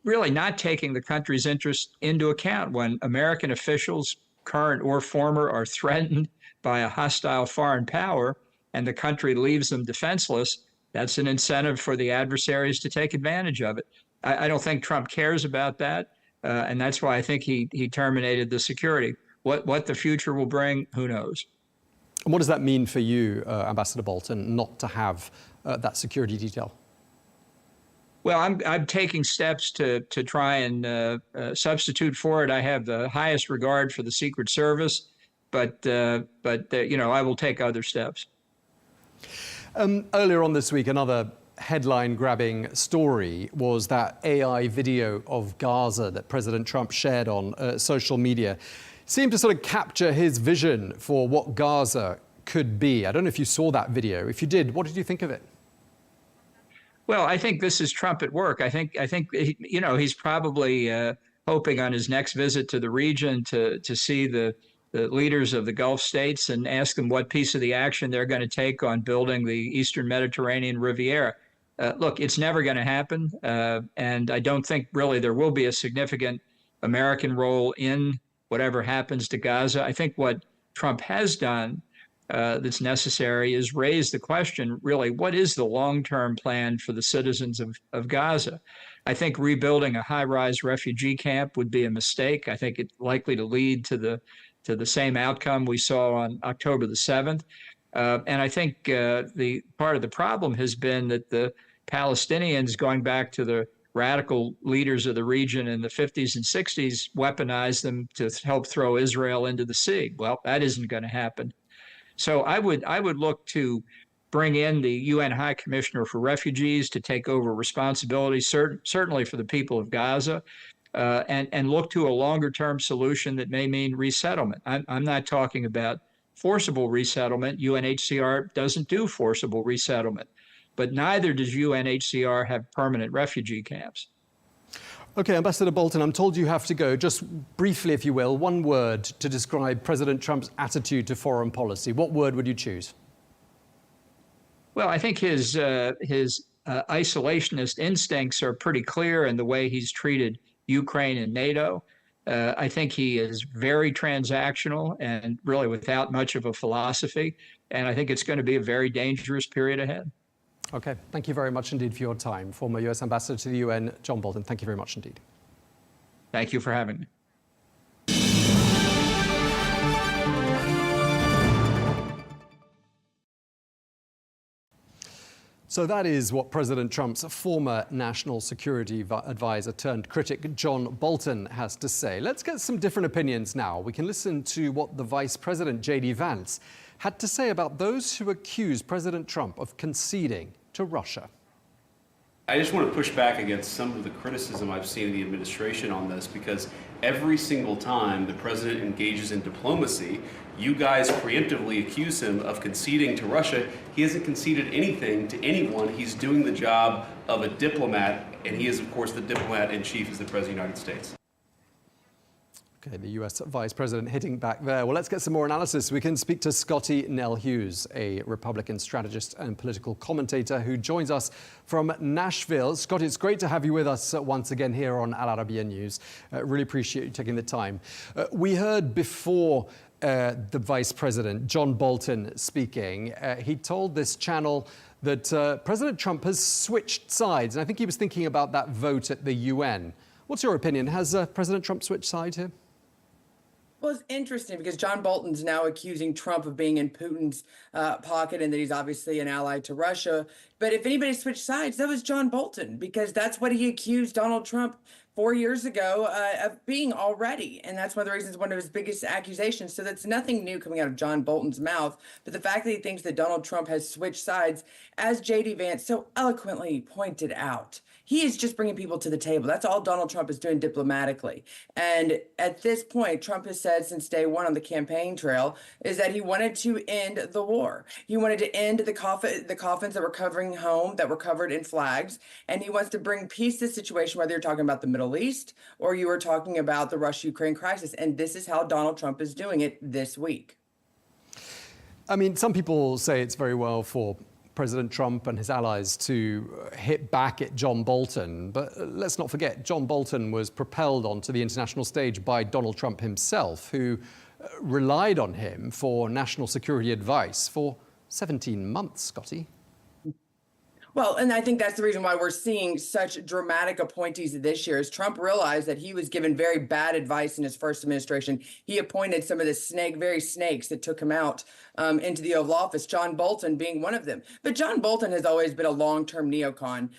really not taking the country's interest into account when American officials, current or former, are threatened by a hostile foreign power and the country leaves them defenseless. That's an incentive for the adversaries to take advantage of it. I don't think Trump cares about that, and that's why I think he terminated the security. What the future will bring, who knows? And what does that mean for you, Ambassador Bolton, not to have that security detail? Well, I'm taking steps to try and substitute for it. I have the highest regard for the Secret Service, but you know, I will take other steps. Earlier on this week, another headline-grabbing story was that AI video of Gaza that President Trump shared on social media. Seemed to sort of capture his vision for what Gaza could be. I don't know if you saw that video. If you did, what did you think of it? Well, I think this is Trump at work. I think you know, he's probably hoping on his next visit to the region to see the leaders of the Gulf states and ask them what piece of the action they're going to take on building the Eastern Mediterranean Riviera. Look, it's never going to happen, and I don't think really there will be a significant American role in whatever happens to Gaza. I think what Trump has done that's necessary is raise the question, really, what is the long-term plan for the citizens of Gaza? I think rebuilding a high-rise refugee camp would be a mistake. I think it's likely to lead to the same outcome we saw on October the 7th. And I think the part of the problem has been that the Palestinians, going back to the radical leaders of the region in the 50s and 60s, weaponized them to help throw Israel into the sea. Well, that isn't going to happen. So I would look to bring in the UN High Commissioner for Refugees to take over responsibility, certainly for the people of Gaza, and look to a longer-term solution that may mean resettlement. I'm not talking about forcible resettlement. UNHCR doesn't do forcible resettlement, but neither does UNHCR have permanent refugee camps. Okay, Ambassador Bolton, I'm told you have to go. Just briefly, if you will, one word to describe President Trump's attitude to foreign policy. What word would you choose? Well, I think his isolationist instincts are pretty clear in the way he's treated Ukraine and NATO. I think he is very transactional and really without much of a philosophy. And I think it's going to be a very dangerous period ahead. Okay, thank you very much indeed for your time. Former US Ambassador to the UN, John Bolton, thank you very much indeed. Thank you for having me. So that is what President Trump's former national security advisor turned critic John Bolton has to say. Let's get some different opinions now. We can listen to what the Vice President, J.D. Vance, had to say about those who accuse President Trump of conceding to Russia. I just want to push back against some of the criticism I've seen of the administration on this, because every single time the president engages in diplomacy, you guys preemptively accuse him of conceding to Russia. He hasn't conceded anything to anyone. He's doing the job of a diplomat, and he is, of course, the diplomat in chief as the President of the United States. Okay, the US Vice President hitting back there. Well, let's get some more analysis. We can speak to Scottie Nell Hughes, a Republican strategist and political commentator who joins us from Nashville. Scottie, it's great to have you with us once again here on Al Arabiya News. Really appreciate you taking the time. We heard before the Vice President, John Bolton, speaking. He told this channel that President Trump has switched sides. And I think he was thinking about that vote at the UN. What's your opinion? Has President Trump switched sides here? Well, it's interesting because John Bolton's now accusing Trump of being in Putin's pocket and that he's obviously an ally to Russia. But if anybody switched sides, that was John Bolton, because that's what he accused Donald Trump 4 years ago of being already. And that's one of the reasons, one of his biggest accusations. So that's nothing new coming out of John Bolton's mouth. But the fact that he thinks that Donald Trump has switched sides, as J.D. Vance so eloquently pointed out, He is just bringing people to the table. That's all Donald Trump is doing diplomatically. And at this point, Trump has said since day one on the campaign trail is that he wanted to end the war. He wanted to end the coffins that were covering home, that were covered in flags. And he wants to bring peace to the situation, whether you're talking about the Middle East or you were talking about the Russia-Ukraine crisis. And this is how Donald Trump is doing it this week. I mean, some people say it's very well for President Trump and his allies to hit back at John Bolton. But let's not forget, John Bolton was propelled onto the international stage by Donald Trump himself, who relied on him for national security advice for 17 months, Scottie. Well, and I think that's the reason why we're seeing such dramatic appointees this year is Trump realized that he was given very bad advice in his first administration. He appointed some of the very snakes that took him out into the Oval Office, John Bolton being one of them. But John Bolton has always been a long-term neocon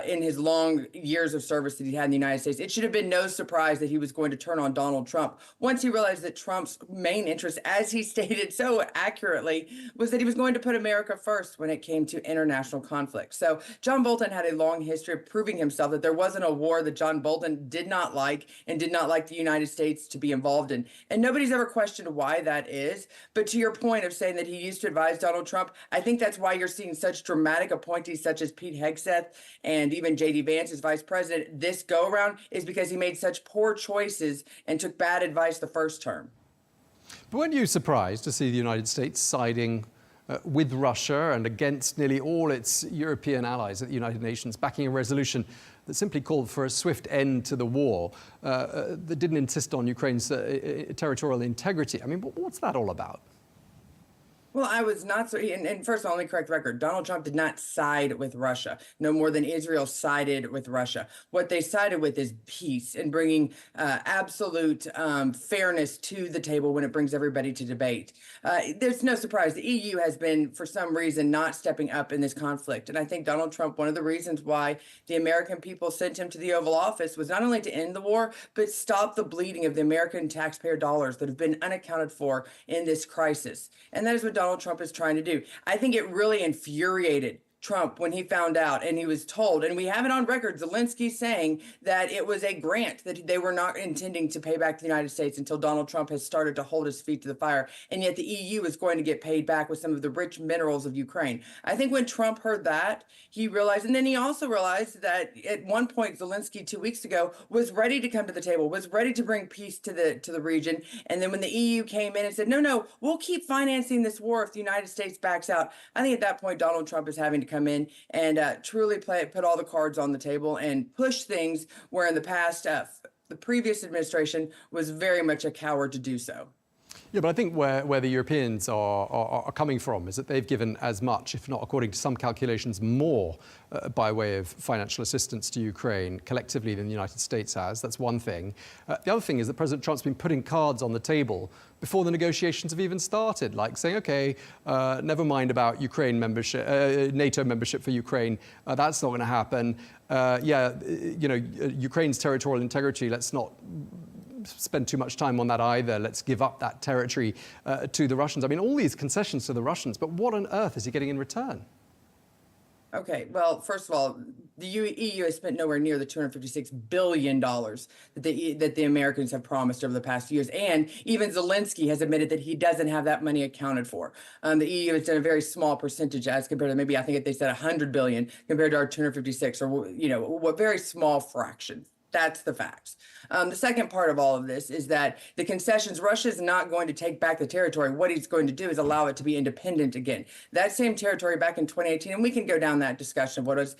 in his long years of service that he had in the United States. It should have been no surprise that he was going to turn on Donald Trump once he realized that Trump's main interest, as he stated so accurately, was that he was going to put America first when it came to international conflict. So John Bolton had a long history of proving himself that there wasn't a war that John Bolton did not like and did not like the United States to be involved in. And nobody's ever questioned why that is. But to your point of saying that he used to advise Donald Trump, I think that's why you're seeing such dramatic appointees such as Pete Hegseth and even J.D. Vance as vice president this go around is because he made such poor choices and took bad advice the first term. But weren't you surprised to see the United States siding with Russia and against nearly all its European allies at the United Nations, backing a resolution that simply called for a swift end to the war, that didn't insist on Ukraine's territorial integrity? I mean, what's that all about? Well, I was not so, and first of all, let me correct the record. Donald Trump did not side with Russia, no more than Israel sided with Russia. What they sided with is peace and bringing absolute fairness to the table when it brings everybody to debate. There's no surprise. The EU has been, for some reason, not stepping up in this conflict. And I think Donald Trump, one of the reasons why the American people sent him to the Oval Office was not only to end the war, but stop the bleeding of the American taxpayer dollars that have been unaccounted for in this crisis. And that is what Donald Trump is trying to do. I think it really infuriated Trump when he found out and he was told, and we have it on record, Zelensky saying that it was a grant, that they were not intending to pay back to the United States until Donald Trump has started to hold his feet to the fire. And yet the EU is going to get paid back with some of the rich minerals of Ukraine. I think when Trump heard that, he realized, and then he also realized that at one point, Zelensky 2 weeks ago was ready to come to the table, was ready to bring peace to the region. And then when the EU came in and said, no, we'll keep financing this war if the United States backs out, I think at that point, Donald Trump is having to come in and truly put all the cards on the table and push things where in the past, the previous administration was very much a coward to do so. Yeah, but I think where the Europeans are coming from is that they've given as much, if not according to some calculations, more by way of financial assistance to Ukraine collectively than the United States has. That's one thing. The other thing is that President Trump's been putting cards on the table before the negotiations have even started, like saying, okay, never mind about Ukraine membership, NATO membership for Ukraine. That's not going to happen. Ukraine's territorial integrity, let's not spend too much time on that either. Let's give up that territory to the Russians. I mean, all these concessions to the Russians, but what on earth is he getting in return? Okay, well, first of all, the EU has spent nowhere near the $256 billion that the Americans have promised over the past few years. And even Zelensky has admitted that he doesn't have that money accounted for. The EU has done a very small percentage as compared to maybe, I think they said 100 billion compared to our 256, or, what very small fraction. That's the facts. The second part of all of this is that the concessions, Russia is not going to take back the territory. What he's going to do is allow it to be independent again. That same territory back in 2018, and we can go down that discussion of what it was,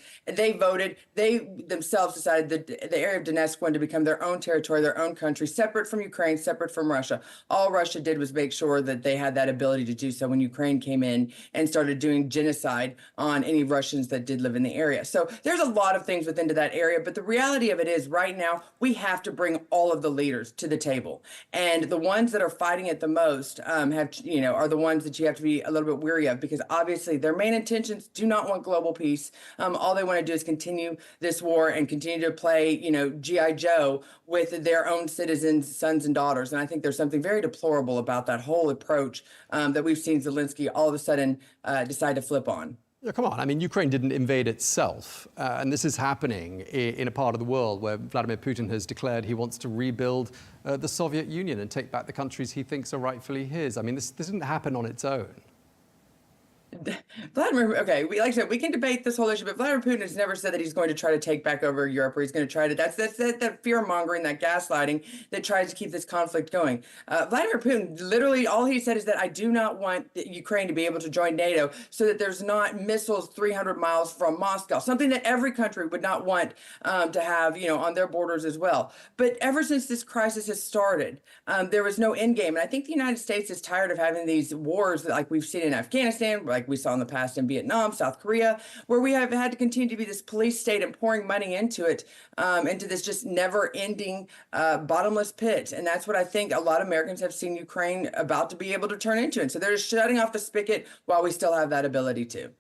they themselves decided that the area of Donetsk was going to become their own territory, their own country, separate from Ukraine, separate from Russia. All Russia did was make sure that they had that ability to do so when Ukraine came in and started doing genocide on any Russians that did live in the area. So there's a lot of things within that area, but the reality of it is right now, we have to bring all of the leaders to the table. And the ones that are fighting it the most are the ones that you have to be a little bit weary of, because obviously their main intentions do not want global peace. All they want to do is continue this war and continue to play, G.I. Joe with their own citizens, sons and daughters. And I think there's something very deplorable about that whole approach that we've seen Zelensky all of a sudden decide to flip on. Yeah, come on. I mean, Ukraine didn't invade itself, and this is happening in a part of the world where Vladimir Putin has declared he wants to rebuild the Soviet Union and take back the countries he thinks are rightfully his. I mean, this didn't happen on its own. Vladimir, okay, like I said, we can debate this whole issue, but Vladimir Putin has never said that he's going to try to take back over Europe, or he's going to try to. That's that fear mongering, that gaslighting that tries to keep this conflict going. Vladimir Putin, literally, all he said is that I do not want Ukraine to be able to join NATO, so that there's not missiles 300 miles from Moscow, something that every country would not want to have, on their borders as well. But ever since this crisis has started, there was no end game, and I think the United States is tired of having these wars like we've seen in Afghanistan, like we saw in the past in Vietnam, South Korea, where we have had to continue to be this police state and pouring money into it, into this just never-ending bottomless pit. And that's what I think a lot of Americans have seen Ukraine about to be able to turn into. And so they're just shutting off the spigot while we still have that ability to.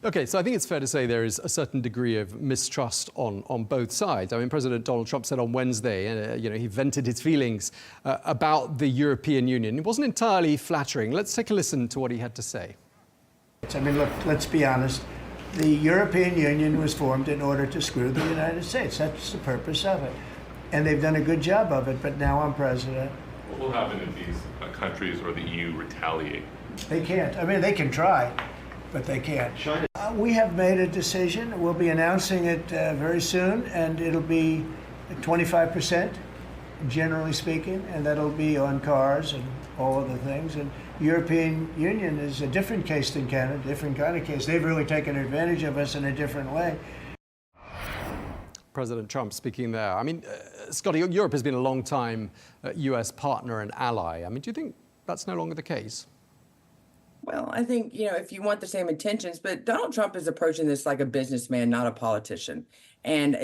Okay, so I think it's fair to say there is a certain degree of mistrust on both sides. I mean, President Donald Trump said on Wednesday, he vented his feelings about the European Union. It wasn't entirely flattering. Let's take a listen to what he had to say. I mean, look, let's be honest. The European Union was formed in order to screw the United States. That's the purpose of it. And they've done a good job of it, but now I'm president. What will happen if these countries or the EU retaliate? They can't. I mean, they can try, but they can't. We have made a decision. We'll be announcing it very soon, and it'll be 25%, generally speaking, and that'll be on cars and all of the things. And European Union is a different case than Canada, different kind of case. They've really taken advantage of us in a different way. President Trump speaking there. I mean, Scottie, Europe has been a long time US partner and ally. I mean, do you think that's no longer the case? Well, I think, if you want the same intentions, but Donald Trump is approaching this like a businessman, not a politician. And,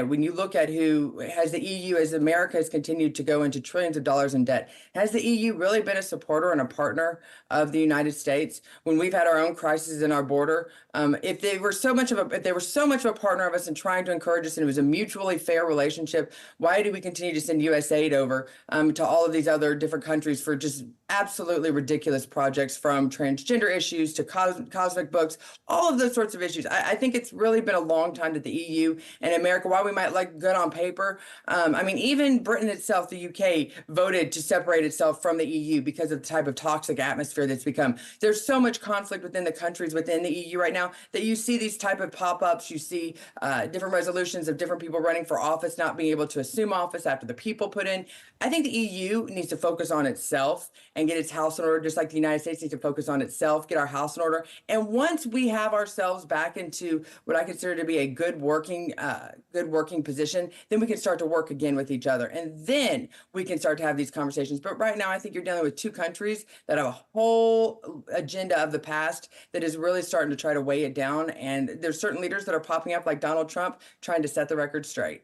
when you look at who has the EU, as America has continued to go into trillions of dollars in debt, has the EU really been a supporter and a partner of the United States when we've had our own crises in our border? If they were so much of a partner of us and trying to encourage us, and it was a mutually fair relationship, why do we continue to send U.S. aid over to all of these other different countries for just absolutely ridiculous projects, from transgender issues to cosmic books, all of those sorts of issues? I think it's really been a long time that the EU and America, while we might like good on paper, even Britain itself, the UK, voted to separate itself from the EU because of the type of toxic atmosphere that's become. There's so much conflict within the countries within the EU right now that you see these type of pop-ups, you see different resolutions of different people running for office not being able to assume office after the people put in. I think the EU needs to focus on itself and get its house in order, just like the United States needs to focus on itself, get our house in order. And once we have ourselves back into what I consider to be a good working position, then we can start to work again with each other. And then we can start to have these conversations. But right now, I think you're dealing with two countries that have a whole agenda of the past that is really starting to try to weigh it down. And there's certain leaders that are popping up, like Donald Trump, trying to set the record straight.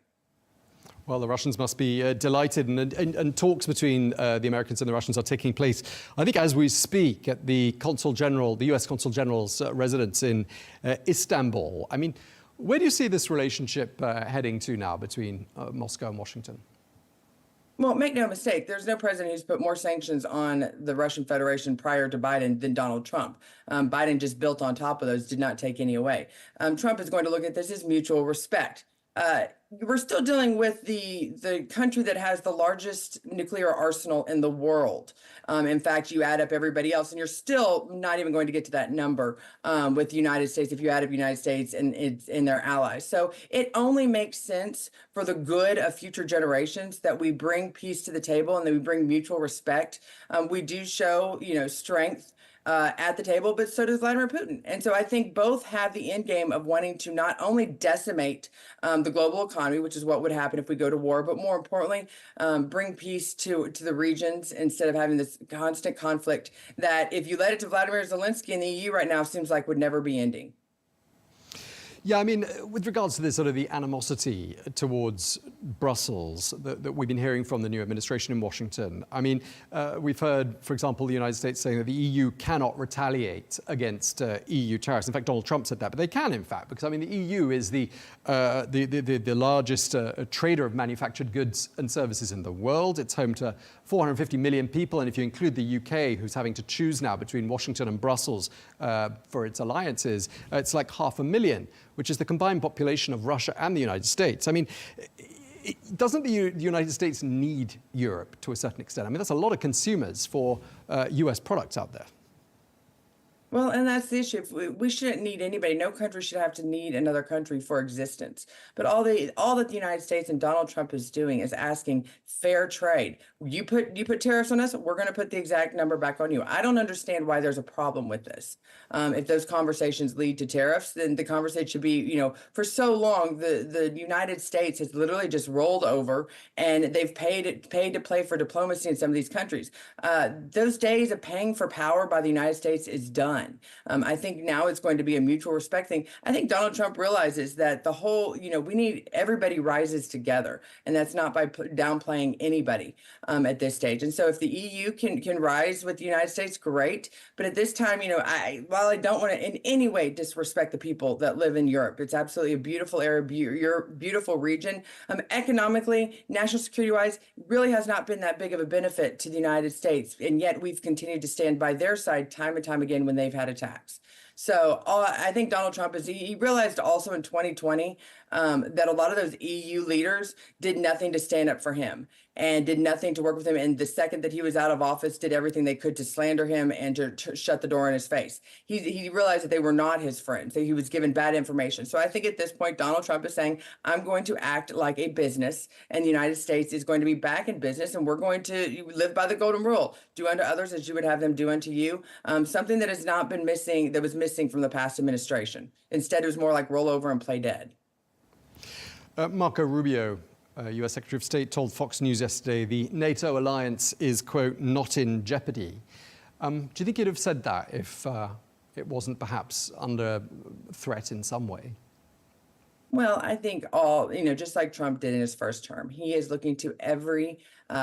Well, the Russians must be delighted, and talks between the Americans and the Russians are taking place, I think, as we speak, at the Consul General, the US Consul General's residence in Istanbul. I mean, where do you see this relationship heading to now between Moscow and Washington? Well, make no mistake, there's no president who's put more sanctions on the Russian Federation prior to Biden than Donald Trump. Biden just built on top of those, did not take any away. Trump is going to look at this as mutual respect. We're still dealing with the country that has the largest nuclear arsenal in the world. In fact, you add up everybody else, and you're still not even going to get to that number with the United States if you add up the United States and their allies. So it only makes sense for the good of future generations that we bring peace to the table and that we bring mutual respect. We do show, strength at the table, but so does Vladimir Putin. And so I think both have the end game of wanting to not only decimate the global economy, which is what would happen if we go to war, but more importantly, bring peace to the regions instead of having this constant conflict that, if you let it to Vladimir Zelensky in the EU right now, seems like would never be ending. Yeah, I mean, with regards to this sort of the animosity towards Brussels that we've been hearing from the new administration in Washington, I mean, we've heard, for example, the United States saying that the EU cannot retaliate against EU tariffs. In fact, Donald Trump said that, but they can, in fact, because I mean, the EU is the largest trader of manufactured goods and services in the world. It's home to 450 million people, and if you include the UK, who's having to choose now between Washington and Brussels for its alliances, it's like 500,000, which is the combined population of Russia and the United States. I mean, doesn't the United States need Europe to a certain extent? I mean, that's a lot of consumers for US products out there. Well, and that's the issue. We shouldn't need anybody. No country should have to need another country for existence. But all that the United States and Donald Trump is doing is asking fair trade. You put tariffs on us, we're going to put the exact number back on you. I don't understand why there's a problem with this. If those conversations lead to tariffs, then the conversation should be, for so long, the United States has literally just rolled over, and they've paid to play for diplomacy in some of these countries. Those days of paying for power by the United States is done. I think now it's going to be a mutual respect thing. I think Donald Trump realizes that the whole, we need everybody rises together, and that's not by downplaying anybody at this stage. And so if the EU can rise with the United States, great. But at this time, while I don't want to in any way disrespect the people that live in Europe, it's absolutely a beautiful area, beautiful region. Economically, national security-wise, really has not been that big of a benefit to the United States, and yet we've continued to stand by their side time and time again when they've had attacks. So I think Donald Trump he realized also in 2020 that a lot of those EU leaders did nothing to stand up for him and did nothing to work with him. And the second that he was out of office, did everything they could to slander him and to shut the door in his face. He realized that they were not his friends, that he was given bad information. So I think at this point, Donald Trump is saying, I'm going to act like a business, and the United States is going to be back in business, and we're going to live by the golden rule. Do unto others as you would have them do unto you. Something that has not been missing, that was missing from the past administration. Instead, it was more like roll over and play dead. Marco Rubio, US Secretary of State, told Fox News yesterday the NATO alliance is, quote, not in jeopardy. Do you think he'd have said that if it wasn't perhaps under threat in some way? Well, I think just like Trump did in his first term, he is looking to every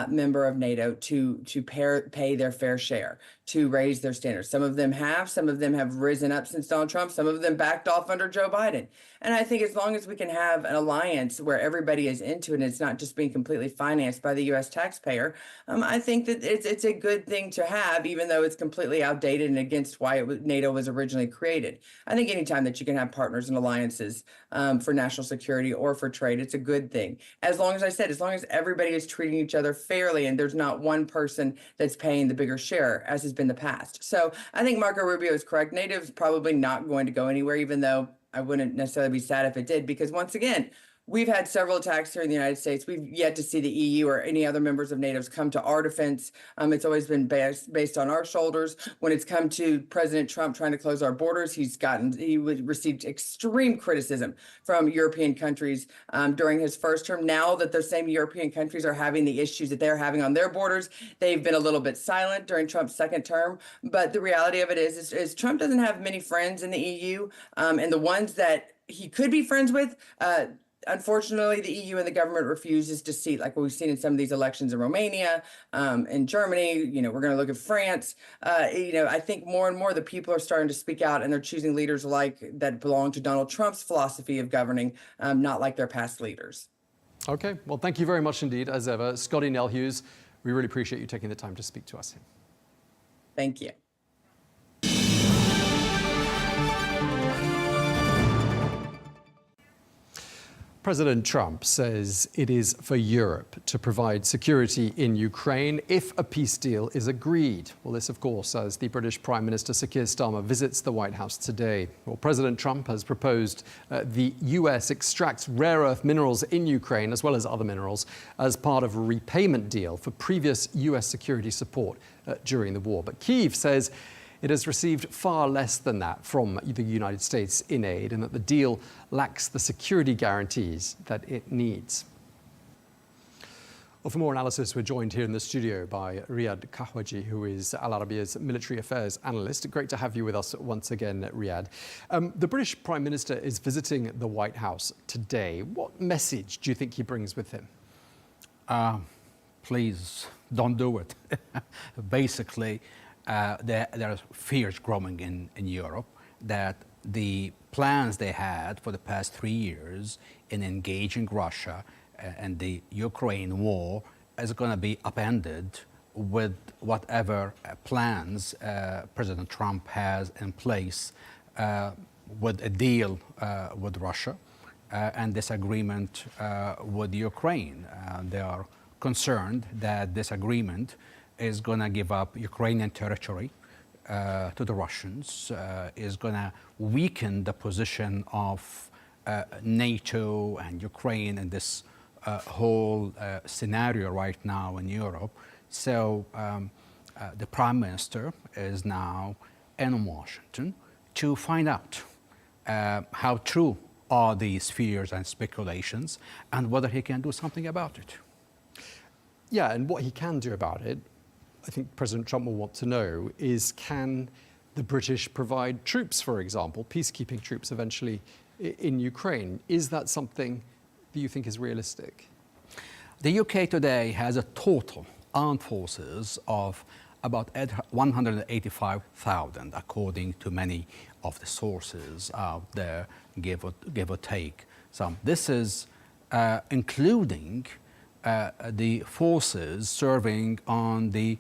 member of NATO to pay their fair share, to raise their standards. Some of them have risen up since Donald Trump. Some of them backed off under Joe Biden. And I think as long as we can have an alliance where everybody is into it and it's not just being completely financed by the U.S. taxpayer, I think that it's a good thing to have, even though it's completely outdated and against why NATO was originally created. I think anytime that you can have partners and alliances for national security or for trade, it's a good thing. As long as everybody is treating each other fairly and there's not one person that's paying the bigger share, as has been the past. So I think Marco Rubio is correct. NATO is probably not going to go anywhere, even though I wouldn't necessarily be sad if it did, because once again, we've had several attacks here in the United States. We've yet to see the EU or any other members of NATO come to our defense. It's always been based on our shoulders. When it's come to President Trump trying to close our borders, he received extreme criticism from European countries during his first term. Now that those same European countries are having the issues that they're having on their borders, they've been a little bit silent during Trump's second term. But the reality of it is Trump doesn't have many friends in the EU, and the ones that he could be friends with, unfortunately, the EU and the government refuses to see, like what we've seen in some of these elections in Romania, in Germany. We're going to look at France. I think more and more the people are starting to speak out, and they're choosing leaders that belong to Donald Trump's philosophy of governing, not like their past leaders. Okay, well, thank you very much indeed, as ever. Scottie, Nell, Hughes, we really appreciate you taking the time to speak to us. Thank you. President Trump says it is for Europe to provide security in Ukraine if a peace deal is agreed. Well, this, of course, as the British Prime Minister Sir Keir Starmer visits the White House today. Well, President Trump has proposed the US extracts rare earth minerals in Ukraine, as well as other minerals, as part of a repayment deal for previous US security support during the war. But Kyiv says it has received far less than that from the United States in aid, and that the deal lacks the security guarantees that it needs. Well, for more analysis, we're joined here in the studio by Riad Kahwaji, who is Al Arabiya's military affairs analyst. Great to have you with us once again, Riad. The British Prime Minister is visiting the White House today. What message do you think he brings with him? Please don't do it. Basically, there are fears growing in Europe that the plans they had for the past 3 years in engaging Russia and the Ukraine war is going to be upended with whatever plans President Trump has in place with a deal with Russia and this agreement with Ukraine. They are concerned that this agreement is going to give up Ukrainian territory to the Russians, is going to weaken the position of NATO and Ukraine in this whole scenario right now in Europe. So the Prime Minister is now in Washington to find out how true are these fears and speculations and whether he can do something about it. Yeah, and what he can do about it, I think President Trump will want to know, is can the British provide troops, for example, peacekeeping troops eventually in Ukraine? Is that something that you think is realistic? The UK today has a total armed forces of about 185,000, according to many of the sources out there, give or take. So this is including the forces serving on the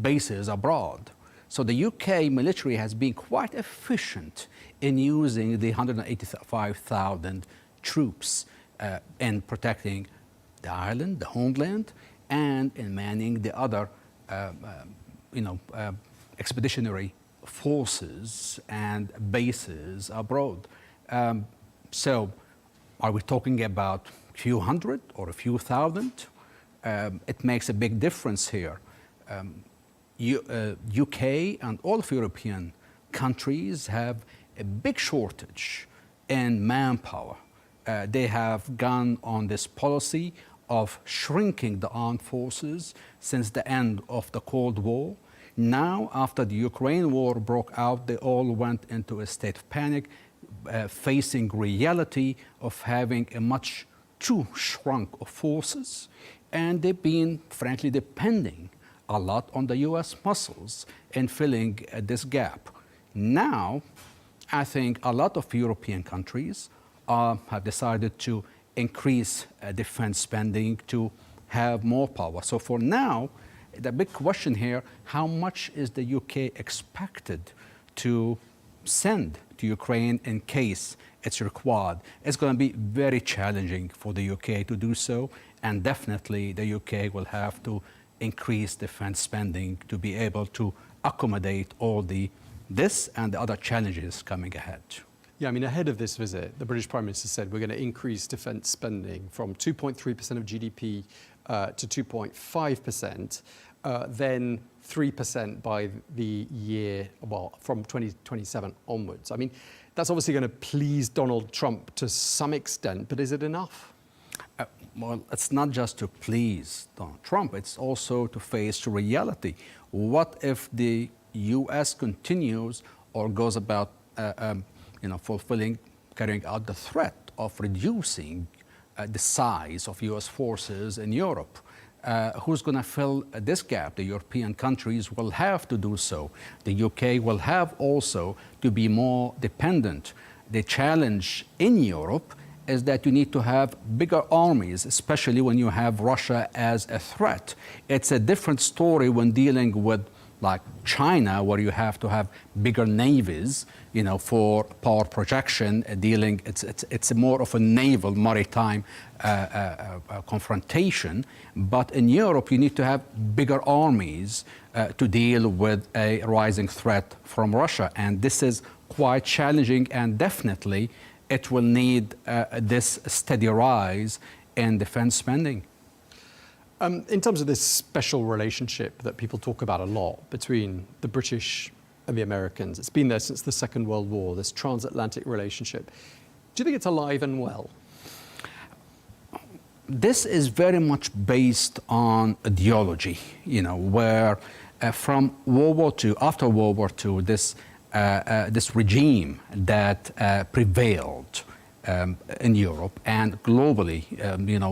bases abroad. So the UK military has been quite efficient in using the 185,000 troops in protecting the island, the homeland, and in manning the other, expeditionary forces and bases abroad. So are we talking about a few hundred or a few thousand? It makes a big difference here. UK and all of European countries have a big shortage in manpower. They have gone on this policy of shrinking the armed forces since the end of the Cold War. Now, after the Ukraine war broke out, they all went into a state of panic, facing reality of having a much too shrunk of forces, and they've been, frankly, depending a lot on the US muscles in filling this gap. Now, I think a lot of European countries have decided to increase defense spending to have more power. So for now, the big question here, how much is the UK expected to send to Ukraine in case it's required? It's going to be very challenging for the UK to do so, and definitely the UK will have to increase defense spending to be able to accommodate all this and the other challenges coming ahead. Yeah, I mean, ahead of this visit, the British Prime Minister said we're going to increase defence spending from 2.3% of GDP to 2.5%, then 3% by the year, well, from 2027 onwards. I mean, that's obviously going to please Donald Trump to some extent, but is it enough? Well, it's not just to please Donald Trump, it's also to face reality. What if the US continues or goes about carrying out the threat of reducing the size of US forces in Europe? Who's going to fill this gap? The European countries will have to do so. The UK will have also to be more dependent. The challenge in Europe is that you need to have bigger armies, especially when you have Russia as a threat. It's a different story when dealing with like China, where you have to have bigger navies, for power projection. It's more of a naval maritime confrontation. But in Europe, you need to have bigger armies to deal with a rising threat from Russia, and this is quite challenging, and definitely it will need this steady rise in defense spending. In terms of this special relationship that people talk about a lot between the British and the Americans, it's been there since the Second World War, this transatlantic relationship. Do you think it's alive and well? this is very much based on ideology, where from World War II, after World War II, this regime that prevailed in Europe and globally,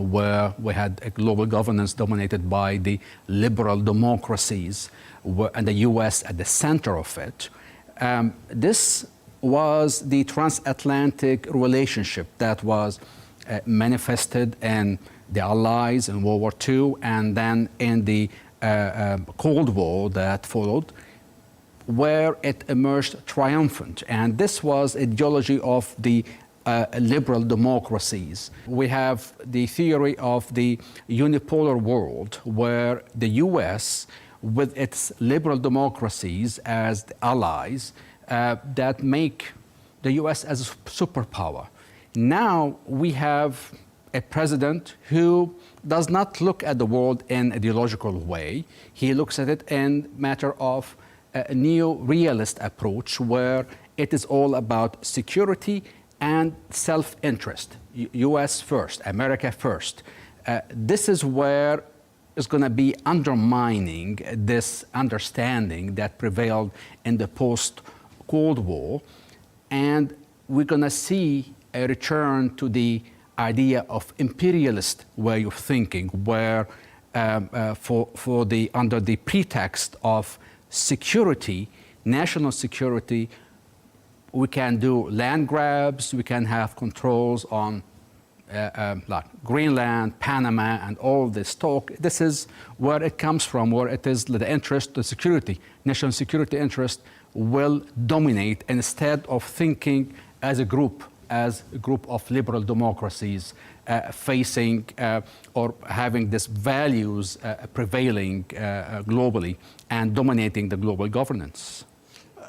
where we had a global governance dominated by the liberal democracies and the US at the center of it. This was the transatlantic relationship that was manifested in the Allies in World War II and then in the Cold War that followed, where it emerged triumphant. And this was ideology of the liberal democracies. We have the theory of the unipolar world, where the US, with its liberal democracies as the allies, that make the US as a superpower. Now we have a president who does not look at the world in an ideological way. He looks at it in matter of a neo-realist approach, where it is all about security and self-interest. US first, America first. This is where is going to be undermining this understanding that prevailed in the post-Cold War. And we're going to see a return to the idea of imperialist way of thinking, where under the pretext of security, national security, we can do land grabs, we can have controls on like Greenland, Panama, and all this talk. This is where it comes from, where it is the interest, the security, national security interest will dominate instead of thinking as a group of liberal democracies facing or having these values prevailing globally and dominating the global governance.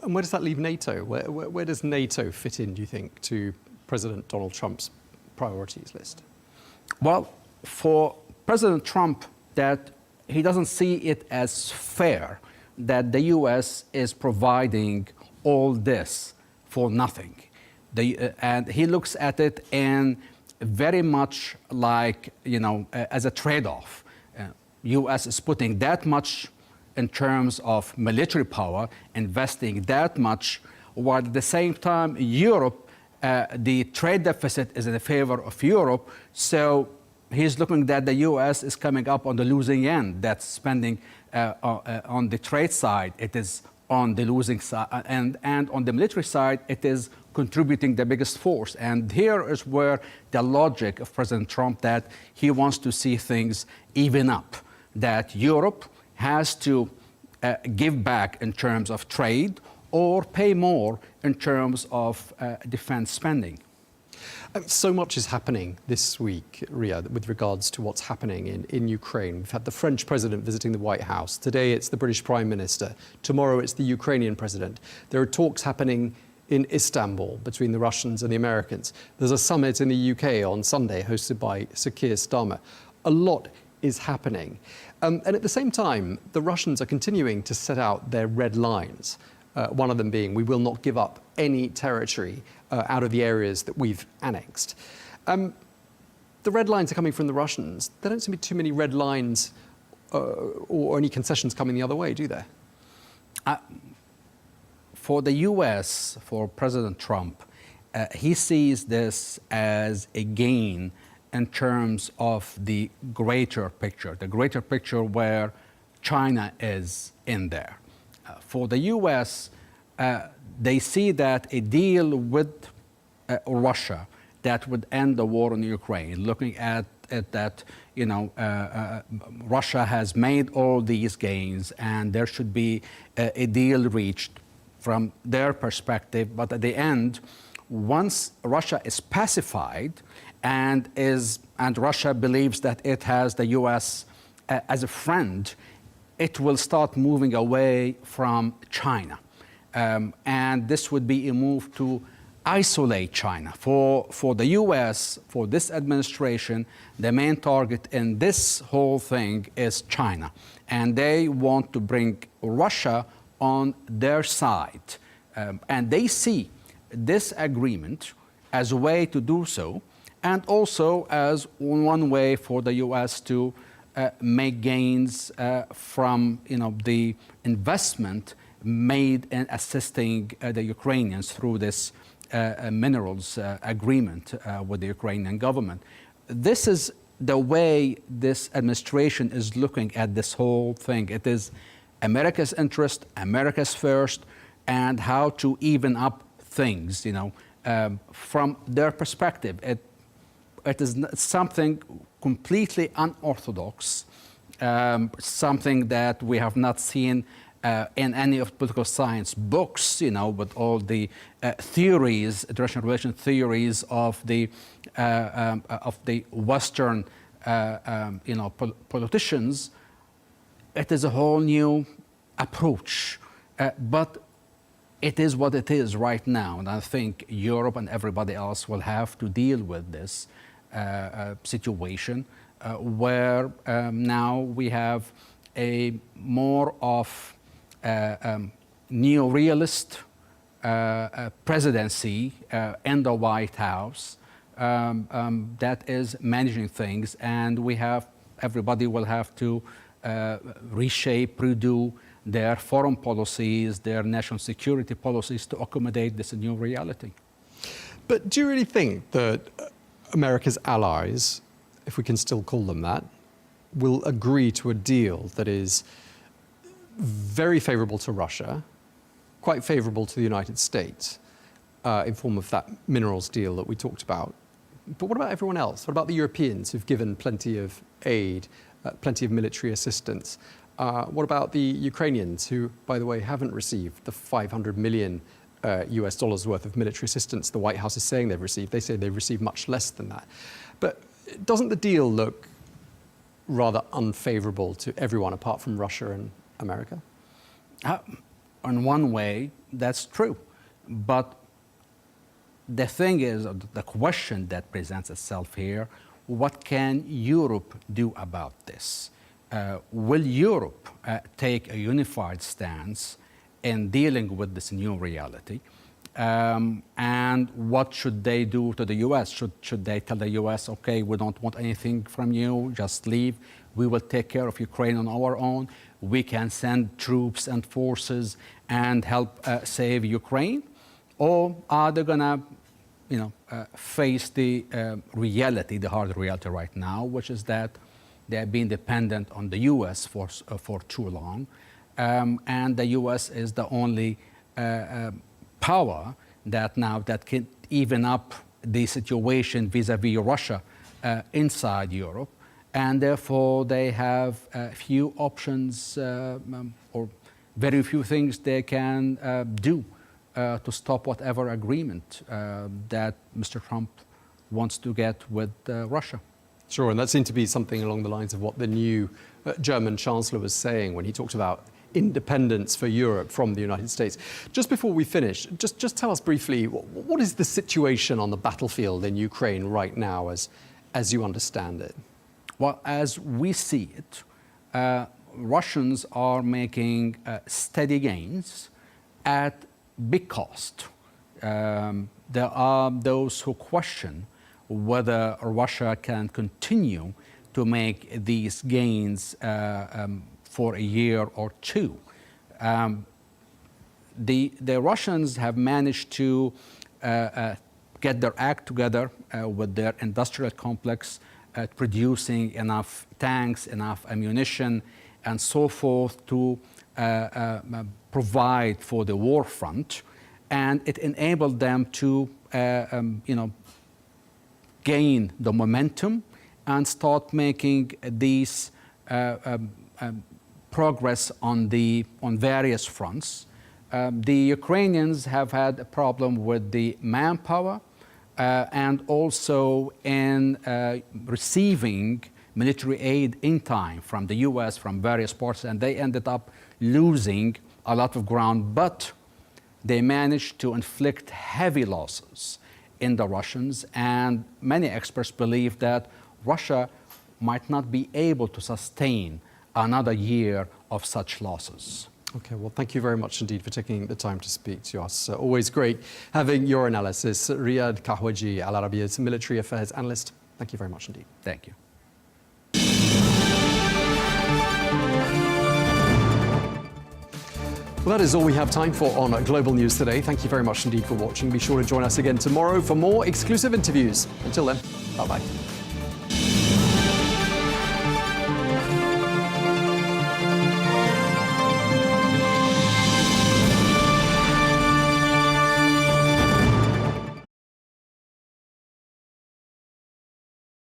And where does that leave NATO? Where does NATO fit in, do you think, to President Donald Trump's priorities list? Well, for President Trump, that he doesn't see it as fair that the US is providing all this for nothing. And he looks at it in very much like, as a trade-off. US is putting that much in terms of military power, investing that much, while at the same time, Europe, the trade deficit is in favor of Europe. So he's looking that the US is coming up on the losing end. That's spending on the trade side, it is on the losing side, and on the military side, it is contributing the biggest force. And here is where the logic of President Trump, that he wants to see things even up, that Europe has to give back in terms of trade or pay more in terms of defense spending. So much is happening this week, Riad, with regards to what's happening in Ukraine. We've had the French president visiting the White House. Today it's the British Prime Minister. Tomorrow it's the Ukrainian president. There are talks happening in Istanbul between the Russians and the Americans. There's a summit in the UK on Sunday hosted by Sir Keir Starmer. A lot is happening. And at the same time, the Russians are continuing to set out their red lines. One of them being, we will not give up any territory out of the areas that we've annexed. The red lines are coming from the Russians. There don't seem to be too many red lines or any concessions coming the other way, do there? For the US, for President Trump, he sees this as a gain in terms of the greater picture where China is in there. For the US, they see that a deal with Russia that would end the war in Ukraine, looking at it that, Russia has made all these gains and there should be a deal reached from their perspective. But at the end, once Russia is pacified and Russia believes that it has the US as a friend, it will start moving away from China. And this would be a move to isolate China. For the US, for this administration, the main target in this whole thing is China. And they want to bring Russia on their side. And they see this agreement as a way to do so. and also as one way for the U.S. to make gains from the investment made in assisting the Ukrainians through this minerals agreement with the Ukrainian government. This is the way this administration is looking at this whole thing. It is America's interest, America's first, and how to even up things, from their perspective. It is something completely unorthodox, something that we have not seen in any of political science books, with all the theories, international relations theories of the Western, politicians. It is a whole new approach, but it is what it is right now, and I think Europe and everybody else will have to deal with this situation where now we have a more of neo-realist presidency in the White House that is managing things, and everybody will have to reshape, redo their foreign policies, their national security policies to accommodate this new reality. But do you really think that America's allies, if we can still call them that, will agree to a deal that is very favorable to Russia, quite favorable to the United States, in form of that minerals deal that we talked about? But what about everyone else? What about the Europeans who've given plenty of aid, plenty of military assistance? What about the Ukrainians who, by the way, haven't received the $500 million US dollars worth of military assistance the White House is saying they've received? They say they've received much less than that. But doesn't the deal look rather unfavorable to everyone apart from Russia and America? In one way, that's true. But the thing is, the question that presents itself here, what can Europe do about this? Will Europe take a unified stance in dealing with this new reality? And what should they do to the U.S.? Should they tell the U.S., okay, we don't want anything from you, just leave. We will take care of Ukraine on our own. We can send troops and forces and help save Ukraine? Or are they going to face the reality, the hard reality right now, which is that they have been dependent on the U.S. for too long, and the U.S. is the only power that can even up the situation vis-a-vis Russia inside Europe, and therefore they have few options or very few things they can do to stop whatever agreement that Mr. Trump wants to get with Russia. Sure, and that seemed to be something along the lines of what the new German Chancellor was saying when he talked about independence for Europe from the United States. Just before we finish, just tell us briefly, what is the situation on the battlefield in Ukraine right now as you understand it? Well, as we see it, Russians are making steady gains at big cost. There are those who question whether Russia can continue to make these gains for a year or two. The Russians have managed to get their act together with their industrial complex, producing enough tanks, enough ammunition, and so forth to provide for the war front, and it enabled them to gain the momentum and start making these progress on various fronts. The Ukrainians have had a problem with the manpower and also in receiving military aid in time from the US, from various parts, and they ended up losing a lot of ground, but they managed to inflict heavy losses in the Russians, and many experts believe that Russia might not be able to sustain another year of such losses. Okay, well, thank you very much indeed for taking the time to speak to us. Always great having your analysis. Riad Kahwaji, Al Arabiya's military affairs analyst. Thank you very much indeed. Thank you. Well, that is all we have time for on Global News today. Thank you very much indeed for watching. Be sure to join us again tomorrow for more exclusive interviews. Until then, bye-bye.